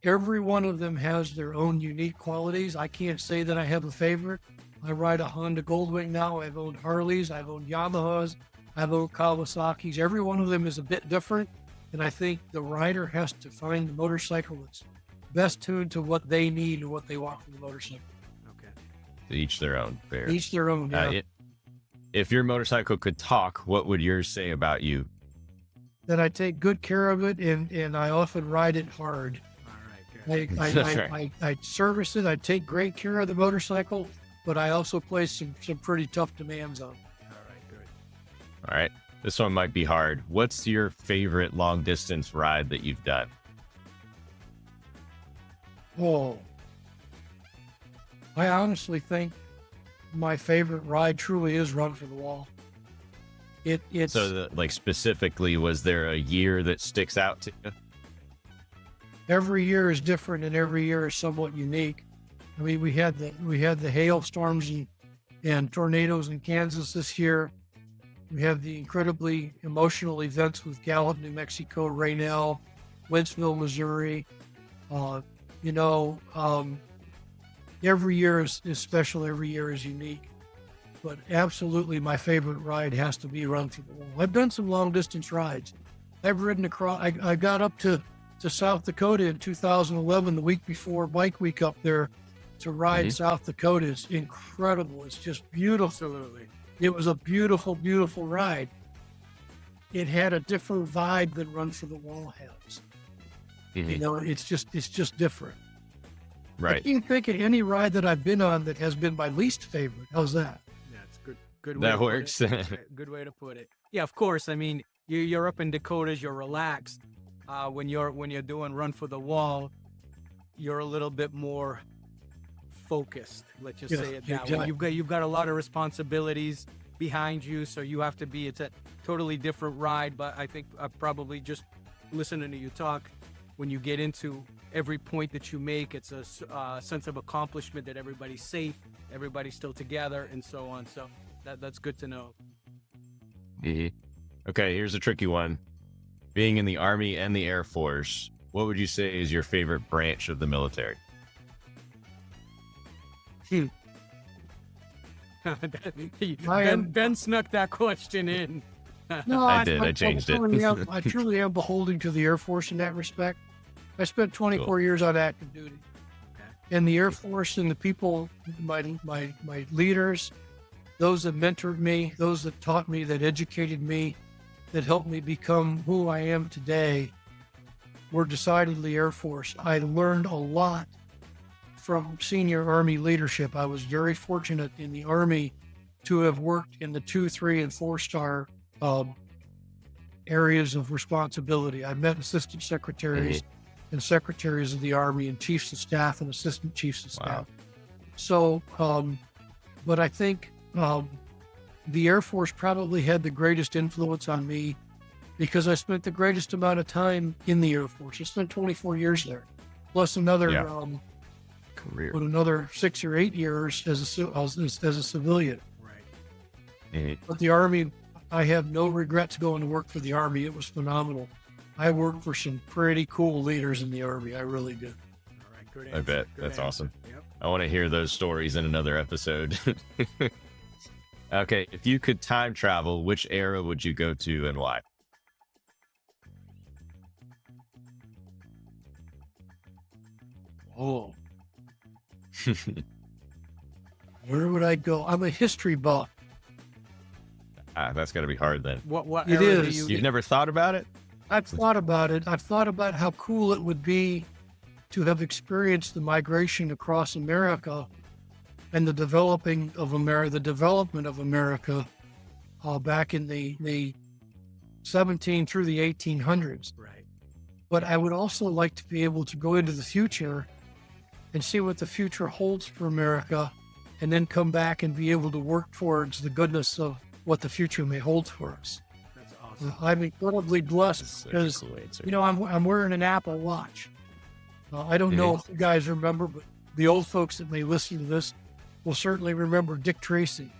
S2: Every one of them has their own unique qualities. I can't say that I have a favorite. I ride a Honda Goldwing now. I've owned Harleys. I've owned Yamahas. I've owned Kawasaki's. Every one of them is a bit different. And I think the rider has to find the motorcycle that's best tuned to what they need and what they want from the motorcycle.
S3: Okay.
S1: To each their own. Fair.
S2: Each their own. Yeah.
S1: If your motorcycle could talk, what would yours say about you?
S2: That I take good care of it, and I often ride it hard.
S3: All right. Good.
S2: I service it. I take great care of the motorcycle, but I also place some pretty tough demands on it.
S3: All right. Good.
S1: All right. This one might be hard. What's your favorite long distance ride that you've done?
S2: Oh, I honestly think my favorite ride truly is Run for the Wall. It's
S1: So, specifically, was there a year that sticks out to you?
S2: every year is different and every year is somewhat unique. I mean, we had the hailstorms and tornadoes in Kansas this year. We have the incredibly emotional events with Gallup, New Mexico, Raynell, Wentzville, Missouri. You know, every year is special. Every year is unique. But absolutely, my favorite ride has to be Run Through the Wall. I've done some long distance rides. I've ridden across. I got up to South Dakota in 2011, the week before Bike Week up there, to ride South Dakota. It's incredible. It's just beautiful.
S3: Absolutely.
S2: It was a beautiful, beautiful ride. It had a different vibe than Run for the Wall has. You know, it's just different.
S1: Right.
S2: I can't think of any ride that I've been on that has been my least favorite. How's that?
S3: That's good. Good way
S1: That
S3: to
S1: works.
S3: Put it. Good way to put it. Yeah, of course. I mean, you're up in Dakotas. You're relaxed. When you're doing Run for the Wall, you're a little bit more focused. Let's just say it that way. You've got a lot of responsibilities behind you, so you have to be. It's a totally different ride. But I think probably just listening to you talk, when you get into every point that you make, it's a sense of accomplishment that everybody's safe, everybody's still together, and so on. So that's good to know.
S1: Okay, here's a tricky one. Being in the Army and the Air Force, what would you say is your favorite branch of the military?
S3: Ben snuck that question in.
S2: No,
S1: I did. I changed it.
S2: I truly am beholden to the Air Force in that respect. I spent 24 years on active duty. And the Air Force and the people, my leaders, those that mentored me, those that taught me, that educated me, that helped me become who I am today, were decidedly Air Force. I learned a lot from senior Army leadership. I was very fortunate in the Army to have worked in the 2, 3, and 4-star areas of responsibility. I met assistant secretaries and secretaries of the Army and chiefs of staff and assistant chiefs of staff. So, but I think the Air Force probably had the greatest influence on me because I spent the greatest amount of time in the Air Force. I spent 24 years there, plus another
S1: career,
S2: but another 6 or 8 years as a civilian.
S3: Right.
S2: But the Army, I have no regrets going to work for the Army. It was phenomenal. I worked for some pretty cool leaders in the Army. I really did.
S3: All right, good answer.
S1: I bet.
S3: Good
S1: That's
S3: answer.
S1: awesome.
S3: Yep.
S1: I want to hear those stories in another episode. Okay, if you could time travel, which era would you go to and why?
S2: Oh. Where would I go? I'm a history buff.
S1: That's got to be hard then.
S3: What
S2: It
S3: era
S2: is.
S3: do
S1: You've never thought about it?
S2: I've thought about it. I've thought about how cool it would be to have experienced the migration across America and the development of America back in the 17 through the 1800s.
S3: Right.
S2: But I would also like to be able to go into the future and see what the future holds for America, and then come back and be able to work towards the goodness of what the future may hold for us.
S3: That's awesome.
S2: I'm incredibly blessed because,
S1: Cool answer.
S2: you know, I'm wearing an Apple Watch. I don't know if you guys remember, but the old folks that may listen to this will certainly remember Dick Tracy.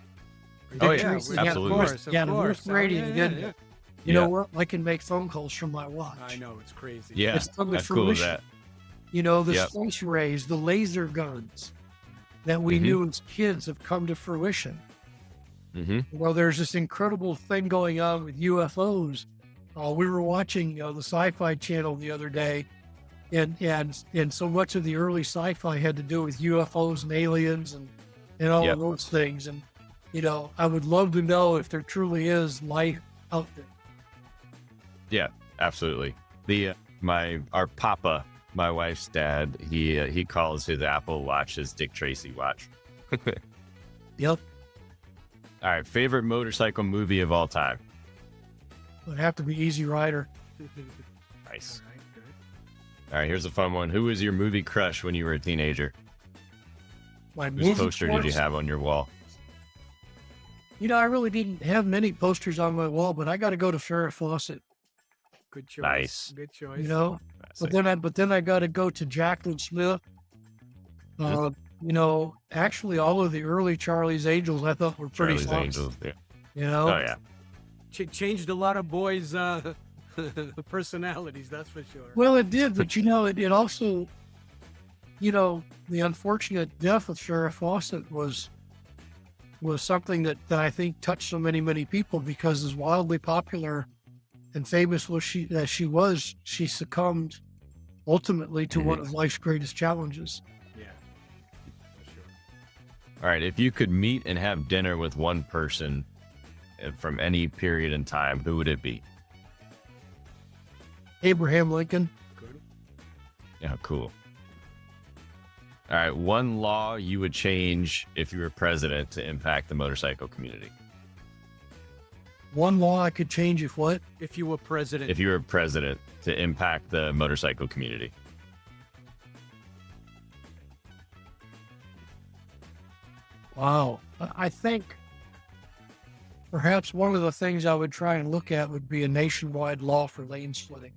S1: Oh,
S2: Dick
S1: yeah,
S2: Tracy
S1: absolutely.
S2: had a Ruth rating, didn't it? You know what? I can make phone calls from my watch.
S3: I know, it's crazy.
S1: Yeah,
S2: It's come to
S1: that's cool as
S2: fruition.
S1: that.
S2: You know, the
S1: Yep.
S2: space rays, the laser guns that we knew as kids have come to fruition. Well, there's this incredible thing going on with UFOs. We were watching the Sci-Fi Channel the other day, and so much of the early sci-fi had to do with UFOs and aliens and all of those things. And you know, I would love to know if there truly is life out there.
S1: Yeah, absolutely. Our papa, my wife's dad, he calls his Apple Watch his Dick Tracy watch.
S2: Yep.
S1: All right, favorite motorcycle movie of all time.
S2: Would have to be Easy Rider.
S1: Nice.
S3: All right, good.
S1: All right, here's a fun one. Who was your movie crush when you were a teenager?
S2: My
S1: Whose
S2: movie
S1: poster did you
S2: crush?
S1: have on your wall?
S2: You know, I really didn't have many posters on my wall, but I got to go to Farrah Fawcett.
S3: Good choice.
S1: Nice.
S3: Good choice.
S2: You know, But then I got to go to Jacqueline Smith. Actually, all of the early Charlie's Angels I thought were pretty
S1: Charlie's
S2: solid.
S1: Angels, yeah.
S2: Oh
S1: yeah.
S3: Changed a lot of boys' personalities, that's for sure.
S2: Well, it did, but it also, the unfortunate death of Sheriff Fawcett was something that I think touched so many people, because as wildly popular and famous as she was, she succumbed ultimately to one of life's greatest challenges.
S3: Yeah, for sure.
S1: All right, if you could meet and have dinner with one person from any period in time, who would it be?
S2: Abraham Lincoln.
S3: Good.
S1: Yeah, cool. All right, one law you would change if you were president to impact the motorcycle community.
S2: One law I could change if what?
S3: If you were president.
S1: If you were president to impact the motorcycle community.
S2: Wow. I think perhaps one of the things I would try and look at would be a nationwide law for lane splitting.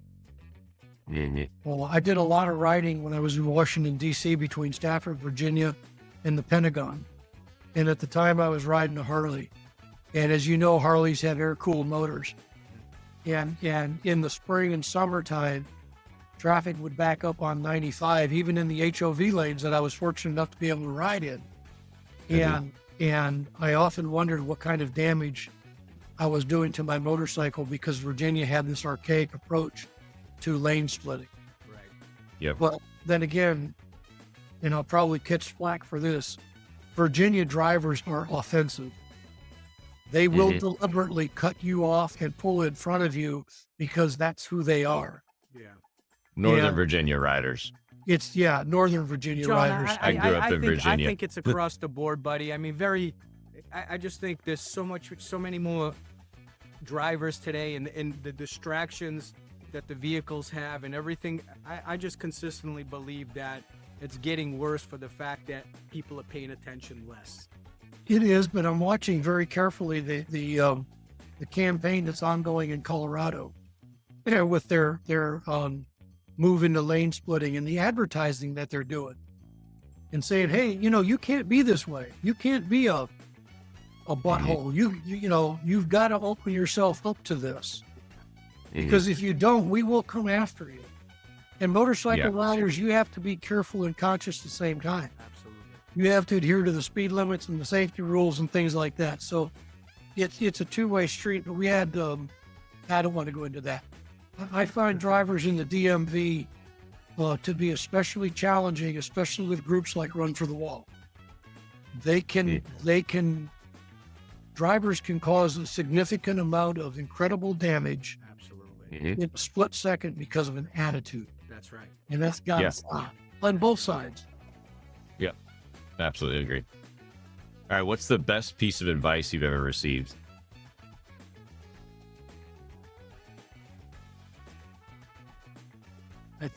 S2: Well, I did a lot of writing when I was in Washington, D.C., between Stafford, Virginia, and the Pentagon. And at the time, I was riding a Harley. And as you know, Harleys have air-cooled motors. And in the spring and summertime, traffic would back up on 95, even in the HOV lanes that I was fortunate enough to be able to ride in. And I often wondered what kind of damage I was doing to my motorcycle, because Virginia had this archaic approach to lane splitting.
S3: Right.
S1: Yep.
S2: But then again, and I'll probably catch flack for this, Virginia drivers are offensive. They will deliberately cut you off and pull in front of you because that's who they are.
S3: Yeah.
S1: Northern Virginia riders.
S2: It's, Northern Virginia
S3: John,
S2: riders.
S1: I grew up in Virginia.
S3: I think it's across the board, buddy. I mean, I just think there's so many more drivers today, and the distractions that the vehicles have and everything. I just consistently believe that it's getting worse for the fact that people are paying attention less.
S2: It is, but I'm watching very carefully the campaign that's ongoing in Colorado, with their move into lane splitting and the advertising that they're doing, and saying, hey, you can't be this way. You can't be a butthole. You've got to open yourself up to this, because if you don't, we will come after you. And motorcycle riders, you have to be careful and conscious at the same time.
S3: Absolutely.
S2: You have to adhere to the speed limits and the safety rules and things like that. So it's a two-way street, but we had, I don't want to go into that. I find drivers in the DMV to be especially challenging, especially with groups like Run for the Wall. Drivers can cause a significant amount of incredible damage.
S3: Absolutely.
S2: In a split second because of an attitude.
S3: That's right.
S2: And that's got to stop on both sides.
S1: Yep. Absolutely agree. All right. What's the best piece of advice you've ever received?
S2: I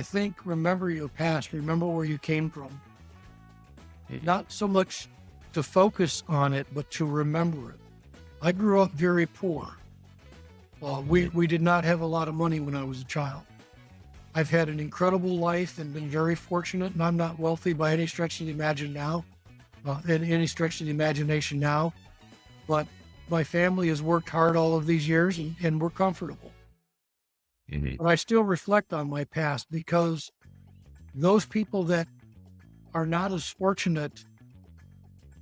S2: think remember your past, remember where you came from. Not so much to focus on it, but to remember it. I grew up very poor. We did not have a lot of money when I was a child. I've had an incredible life and been very fortunate, and I'm not wealthy by any stretch of the imagination now, but my family has worked hard all of these years, and we're comfortable. But I still reflect on my past, because those people that are not as fortunate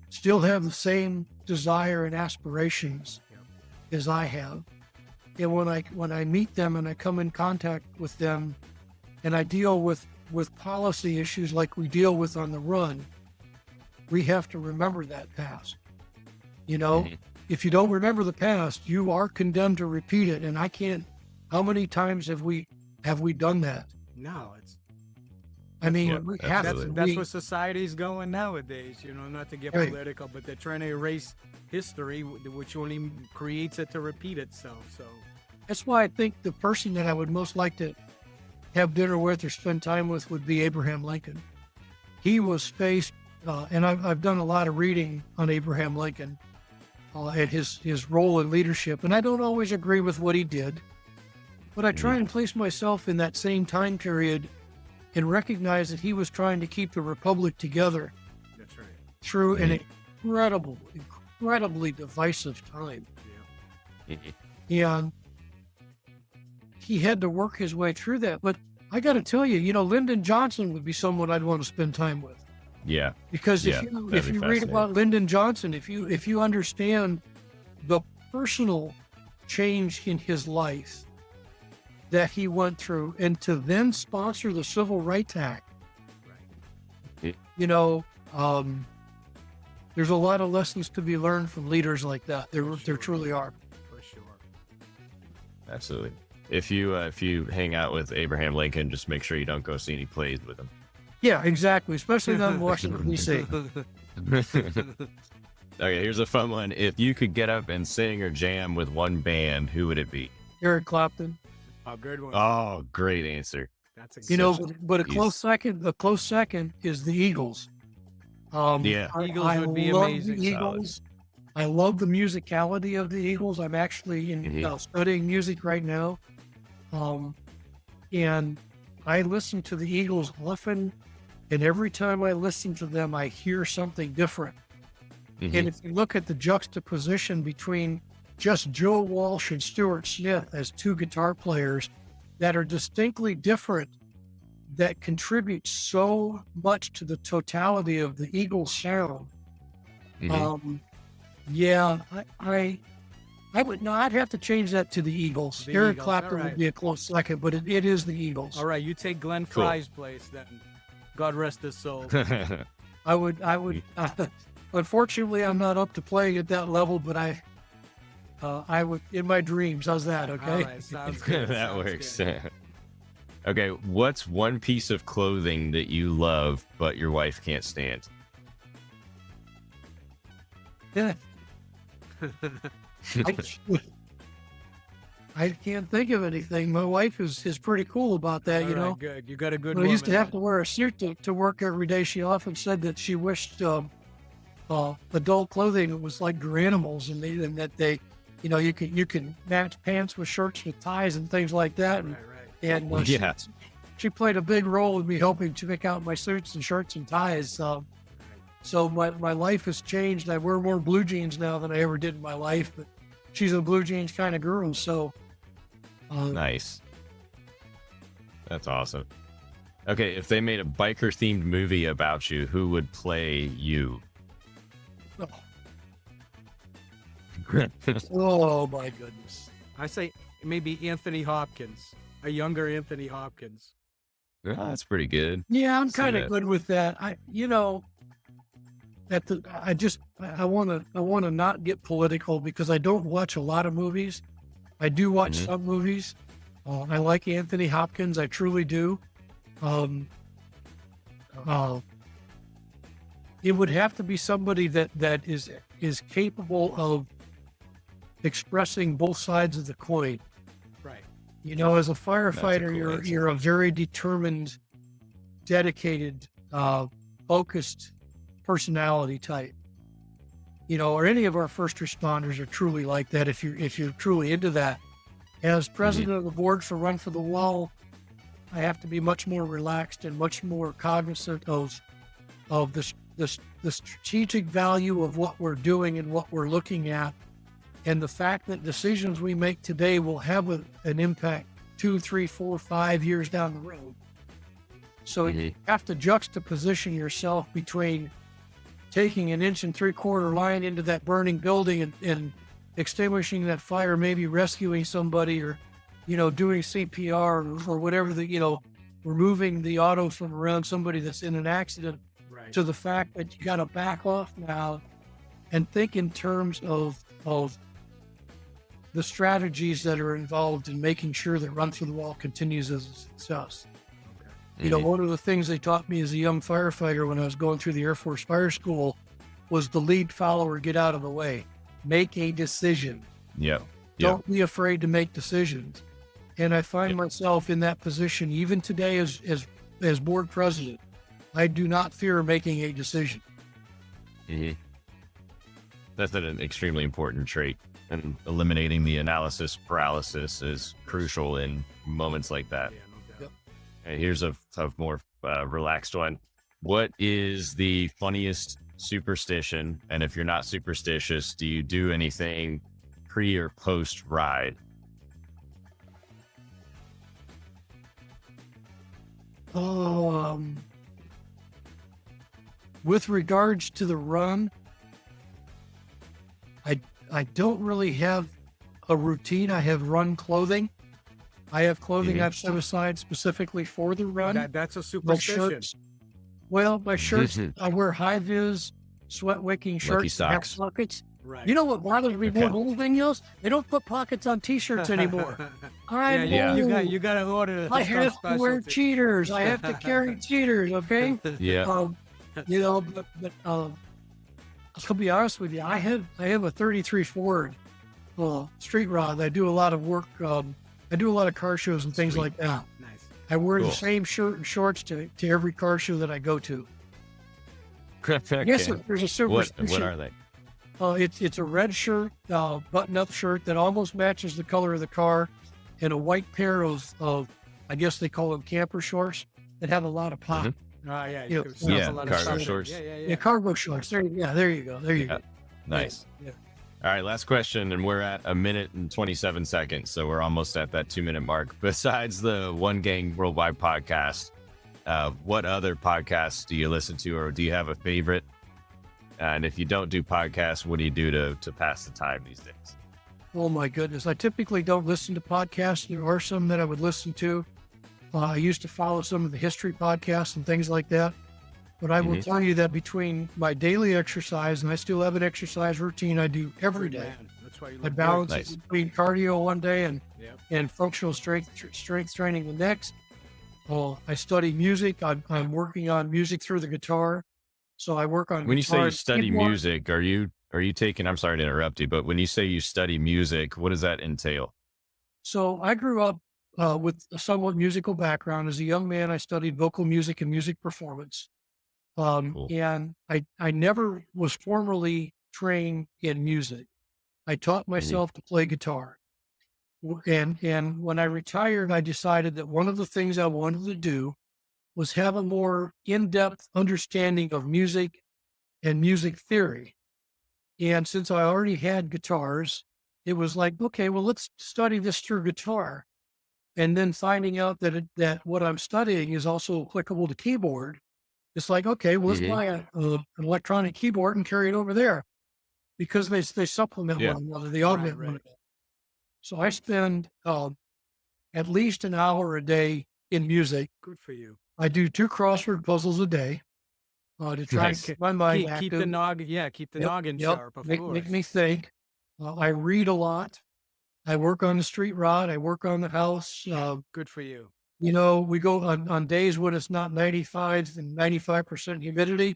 S2: still have the same desire and aspirations as I have. And when I meet them and I come in contact with them and I deal with policy issues like we deal with on the run, we have to remember that past. If you don't remember the past, you are condemned to repeat it. And I can't, how many times have we done that?
S3: No, it's,
S2: I mean, we have
S3: that's where society's going nowadays, not to get political, but they're trying to erase history, which only creates it to repeat itself. So
S2: that's why I think the person that I would most like to have dinner with or spend time with would be Abraham Lincoln. He was faced, and I've done a lot of reading on Abraham Lincoln and his role in leadership, and I don't always agree with what he did, but I try and place myself in that same time period and recognize that he was trying to keep the Republic together.
S4: That's right.
S2: Through an incredibly divisive time. And he had to work his way through that. But I got to tell you, Lyndon Johnson would be someone I'd want to spend time with.
S1: Yeah.
S2: Because if you read about Lyndon Johnson, if you understand the personal change in his life that he went through, and to then sponsor the Civil Rights Act, there's a lot of lessons to be learned from leaders like that. There truly are.
S4: For sure.
S1: Absolutely. If you hang out with Abraham Lincoln, just make sure you don't go see any plays with him.
S2: Yeah, exactly. Especially not in Washington, D.C.
S1: Okay, here's a fun one. If you could get up and sing or jam with one band, who would it be?
S2: Eric Clapton.
S4: Oh, good one.
S1: Oh, great answer.
S4: That's
S2: but a close second is the Eagles.
S3: Eagles would be amazing.
S2: The Eagles. I love the musicality of the Eagles. I'm actually studying music right now. And I listen to the Eagles often, and every time I listen to them, I hear something different. And if you look at the juxtaposition between just Joe Walsh and Stuart Smith as two guitar players that are distinctly different, that contribute so much to the totality of the Eagles sound. I'd have to change that to the Eagles. Eric Clapton would be a close second, but it is the Eagles.
S3: All right, you take Glenn Fry's place then. God rest his soul.
S2: I would. Unfortunately, I'm not up to playing at that level, but I would in my dreams. How's that? Okay.
S3: All right, sounds good.
S1: That works. Okay, what's one piece of clothing that you love but your wife can't stand?
S2: Yeah. I can't think of anything. My wife is pretty cool about that,
S3: All right, good. You got a good
S2: When I used to
S3: woman
S2: have to wear a suit to work every day, she often said that she wished adult clothing was like for animals, and that they, you can match pants with shirts with ties and things like that. And she played a big role in me helping to pick out my suits and shirts and ties. So my life has changed. I wear more blue jeans now than I ever did in my life, but she's a blue jeans kind of girl. So
S1: nice. That's awesome. Okay, if they made a biker themed movie about you, who would play you?
S2: Oh my goodness.
S3: I say maybe Anthony Hopkins, a younger Anthony Hopkins.
S1: That's pretty good.
S2: Yeah, I'm kind of good with that. I want to not get political because I don't watch a lot of movies. I do watch some movies. I like Anthony Hopkins. I truly do. It would have to be somebody that is capable of expressing both sides of the coin.
S3: Right.
S2: As a firefighter, you're a very determined, dedicated, focused personality type. Or any of our first responders are truly like that. If you're truly into that, as president of the board for Run for the Wall, I have to be much more relaxed and much more cognizant of the strategic value of what we're doing and what we're looking at, and the fact that decisions we make today will have an impact 2, 3, 4, 5 years down the road. So you have to juxtaposition yourself between taking an 1 3/4 line into that burning building and extinguishing that fire, maybe rescuing somebody, or doing CPR or whatever, removing the auto from around somebody that's in an accident, to the fact that you got to back off now and think in terms of the strategies that are involved in making sure that Run for the Wall continues as a success. One of the things they taught me as a young firefighter when I was going through the Air Force Fire School was the lead follower, get out of the way. Make a decision. Don't be afraid to make decisions. And I find myself in that position even today as board president. I do not fear making a decision.
S1: That's an extremely important trait. And eliminating the analysis paralysis is crucial in moments like that.
S3: Yeah, no doubt.
S1: Okay, here's a more relaxed one. What is the funniest superstition? And if you're not superstitious, do you do anything pre or post ride?
S2: With regards to the run, I don't really have a routine. I have run clothing. I have clothing I've set aside specifically for the run.
S3: That's a
S2: My
S3: superstition.
S2: shirts. Well, my shirts, I wear high vis, sweat wicking shirts that have
S1: socks.
S2: pockets.
S3: Right.
S2: You know what bothers me more
S1: Okay.
S2: than anything else? They don't put pockets on t-shirts anymore. I
S3: yeah,
S2: know.
S3: you got to order.
S2: I
S3: some
S2: have to wear
S3: specialty.
S2: cheaters. I have to carry cheaters. Okay.
S1: Yeah.
S2: You know, but I'll be honest with you. I have a 33 Ford street rod. I do a lot of work. I do a lot of car shows and things
S1: Sweet.
S2: like that.
S3: Nice.
S2: I wear
S1: Cool.
S2: the same shirt and shorts to every car show that I go to.
S1: Okay.
S2: Yes, there's a
S1: What
S2: superstition.
S1: are they?
S2: It's a red shirt, button-up shirt that almost matches the color of the car, and a white pair of I guess they call them camper shorts that have a lot of pop.
S3: Oh, yeah.
S2: Yeah,
S3: could stuff
S2: yeah,
S3: a lot of
S1: cargo
S3: stuff in.
S1: shorts.
S3: Yeah.
S2: Yeah, cargo shorts. There you go. There you
S1: Yeah.
S2: go.
S1: Nice.
S2: Yeah.
S1: All right, last question, and we're at 1 minute and 27 seconds, so we're almost at that 2-minute mark. Besides the One Gang Worldwide podcast, what other podcasts do you listen to, or do you have a favorite? And if you don't do podcasts, what do you do to pass the time these days?
S2: Oh my goodness. I typically don't listen to podcasts. There are some that I would listen to. I used to follow some of the history podcasts and things like that. But I will tell you that between my daily exercise, and I still have an exercise routine I do every day.
S3: Man, that's why you
S2: I
S3: look
S2: balance
S1: Nice.
S2: it between cardio one day and
S3: Yep.
S2: and functional strength training the next. I study music. I'm working on music through the guitar. So I work on
S1: When you say
S2: guitar
S1: you
S2: and
S1: study
S2: keyboard.
S1: music, are you taking, I'm sorry to interrupt you, but when you say you study music, what does that entail?
S2: So I grew up with a somewhat musical background. As a young man, I studied vocal music and music performance.
S1: Cool.
S2: And I never was formally trained in music. I taught myself to play guitar. And when I retired, I decided that one of the things I wanted to do was have a more in-depth understanding of music and music theory. And since I already had guitars, it was like, okay, well, let's study this through guitar. And then finding out that what I'm studying is also applicable to keyboard. It's like, okay, well, let's buy an electronic keyboard and carry it over there, because they supplement
S1: Yeah.
S2: one another. They augment
S3: Right.
S2: one another. So I spend at least an hour a day in music.
S3: Good for you.
S2: I do 2 crossword puzzles a day to try
S1: Nice.
S2: to keep my mind
S3: Keep
S2: active.
S3: the noggin. Yeah, keep the
S2: Yep,
S3: noggin
S2: yep.
S3: sharp. Of
S2: Make
S3: course.
S2: me think. I read a lot. I work on the street rod. I work on the house.
S3: Good for you.
S2: You know, we go on days when it's not 95 and 95% humidity.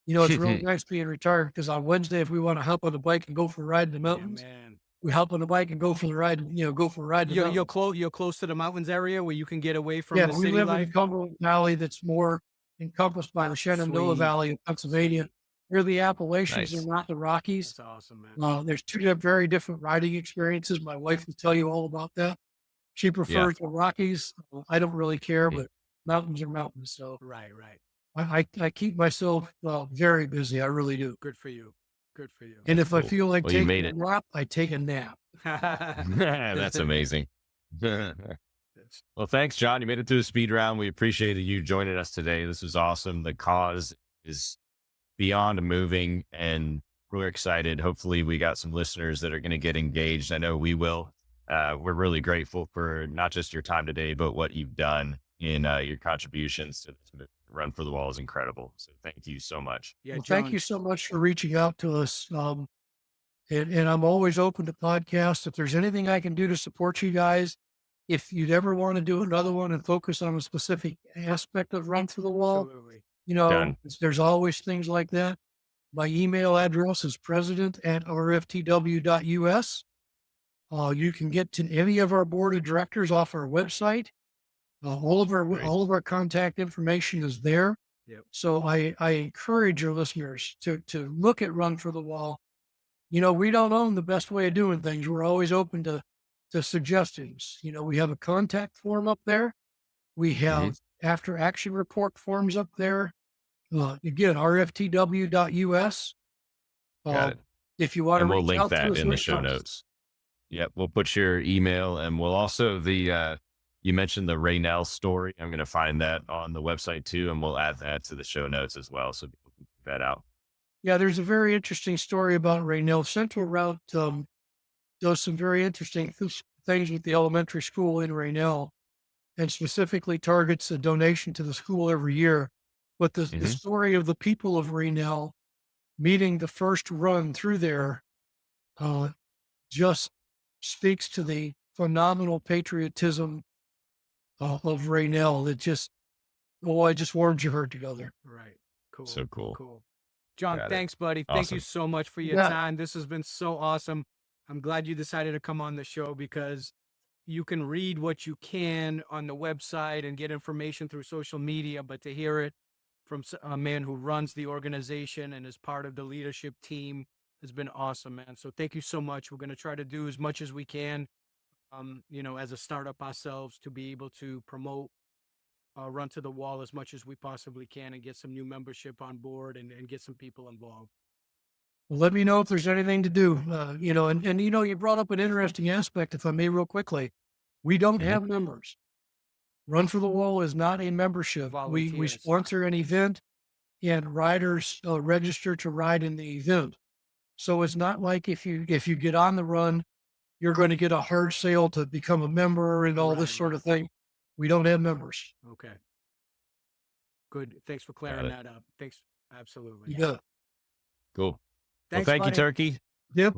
S2: You know, it's really nice being retired, because on Wednesday, if we want to hop on the bike and go for a ride in the
S3: Yeah,
S2: mountains,
S3: man.
S2: we hop on the bike and go for the ride. Go for a ride. In the mountains.
S3: You're close to the mountains area where you can get away from
S2: Yeah,
S3: the
S2: we
S3: city
S2: live in
S3: life.
S2: the Cumberland Valley that's more encompassed by the Shenandoah
S3: Sweet.
S2: Valley of Pennsylvania. We're the Appalachians,
S1: Nice.
S2: and not the Rockies.
S3: That's awesome, man.
S2: There's 2 very different riding experiences. My wife will tell you all about that. She prefers the Rockies. I don't really care, but mountains are mountains. So
S3: Right.
S2: I keep myself very busy. I really do.
S3: Good for you. Good for you.
S2: And if I
S1: Cool.
S2: feel like
S1: Well, you
S2: taking
S1: made
S2: a
S1: it.
S2: nap, I take a nap.
S1: That's amazing. Well, thanks, John. You made it through the speed round. We appreciated you joining us today. This was awesome. The cause is beyond moving, and we're excited. Hopefully we got some listeners that are going to get engaged. I know we will. We're really grateful for not just your time today, but what you've done in your contributions to this movement. Run for the Wall is incredible. So thank you so much.
S3: Yeah,
S2: Well, thank
S3: John,
S2: you so much for reaching out to us. And I'm always open to podcasts. If there's anything I can do to support you guys, if you'd ever want to do another one and focus on a specific aspect of Run Through the Wall,
S3: Absolutely.
S1: Done.
S2: there's always things like that. My email address is president@rftw.us. You can get to any of our board of directors off our website. All of our contact information is there.
S3: Yep.
S2: So I encourage your listeners to look at Run for the Wall. we don't own the best way of doing things. We're always open to suggestions. We have a contact form up there. We
S1: Mhm.
S2: have after action report forms up there. Again, rftw.us.
S1: Got
S2: Uh,
S1: it.
S2: if you want to
S1: And we'll
S2: reach
S1: link
S2: out to
S1: that
S2: us
S1: in
S2: when
S1: the
S2: it
S1: show
S2: comes.
S1: notes. Yep. We'll put your email, and we'll also you mentioned the Raynell story. I'm going to find that on the website too, and we'll add that to the show notes as well. So people can check that out.
S2: Yeah, there's a very interesting story about Raynell. Central Route does some very interesting things with the elementary school in Raynell, and specifically targets a donation to the school every year. But the
S1: Hmm.
S2: story of the people of Raynell meeting the first run through there uh, just speaks to the phenomenal patriotism of Raynell. It just warms your heart together.
S3: Right. Cool.
S1: So cool.
S3: Cool. John,
S1: Got it.
S3: thanks, buddy. Thank you
S1: Awesome.
S3: so much for your
S2: Yeah.
S3: time. This has been so awesome. I'm glad you decided to come on the show because you can read what you can on the website and get information through social media, but to hear it from a man who runs the organization and is part of the leadership team has been awesome, man. So thank you so much. We're going to try to do as much as we can, as a startup ourselves to be able to promote Run to the Wall as much as we possibly can and get some new membership on board and get some people involved.
S2: Well, let me know if there's anything to do. And you brought up an interesting aspect, if I may, real quickly. We don't
S1: Mhm.
S2: have members. Run for the Wall is not a membership. We
S3: Volunteers.
S2: sponsor an event, and riders register to ride in the event. So it's not like if you get on the run, you're going to get a hard sale to become a member and all this
S3: Right,
S2: sort of thing. We don't have members.
S3: Okay. Good. Thanks for
S1: Got
S3: clearing
S1: it.
S3: that up. Thanks. Absolutely.
S2: You got it.
S1: Cool. Well,
S3: Thanks,
S1: thank you,
S3: buddy.
S1: Turkey.
S2: Yep.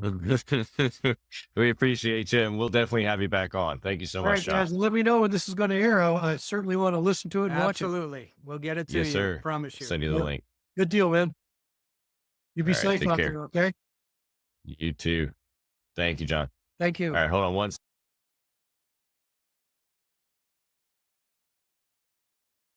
S1: We appreciate you, and we'll definitely have you back on. Thank you so
S2: All
S1: much,
S2: right,
S1: John.
S2: guys. Let me know when this is going to air. I certainly want to listen to it and watch it.
S3: Absolutely. We'll get it to
S1: Yes,
S3: you.
S1: sir.
S3: Promise you.
S1: Send you the
S2: Yep.
S1: link.
S2: Good deal, man. You be
S1: All right.
S2: safe
S1: Take
S2: out
S1: care.
S2: there. Okay.
S1: You too. Thank you, John.
S2: Thank you.
S1: All right. Hold on one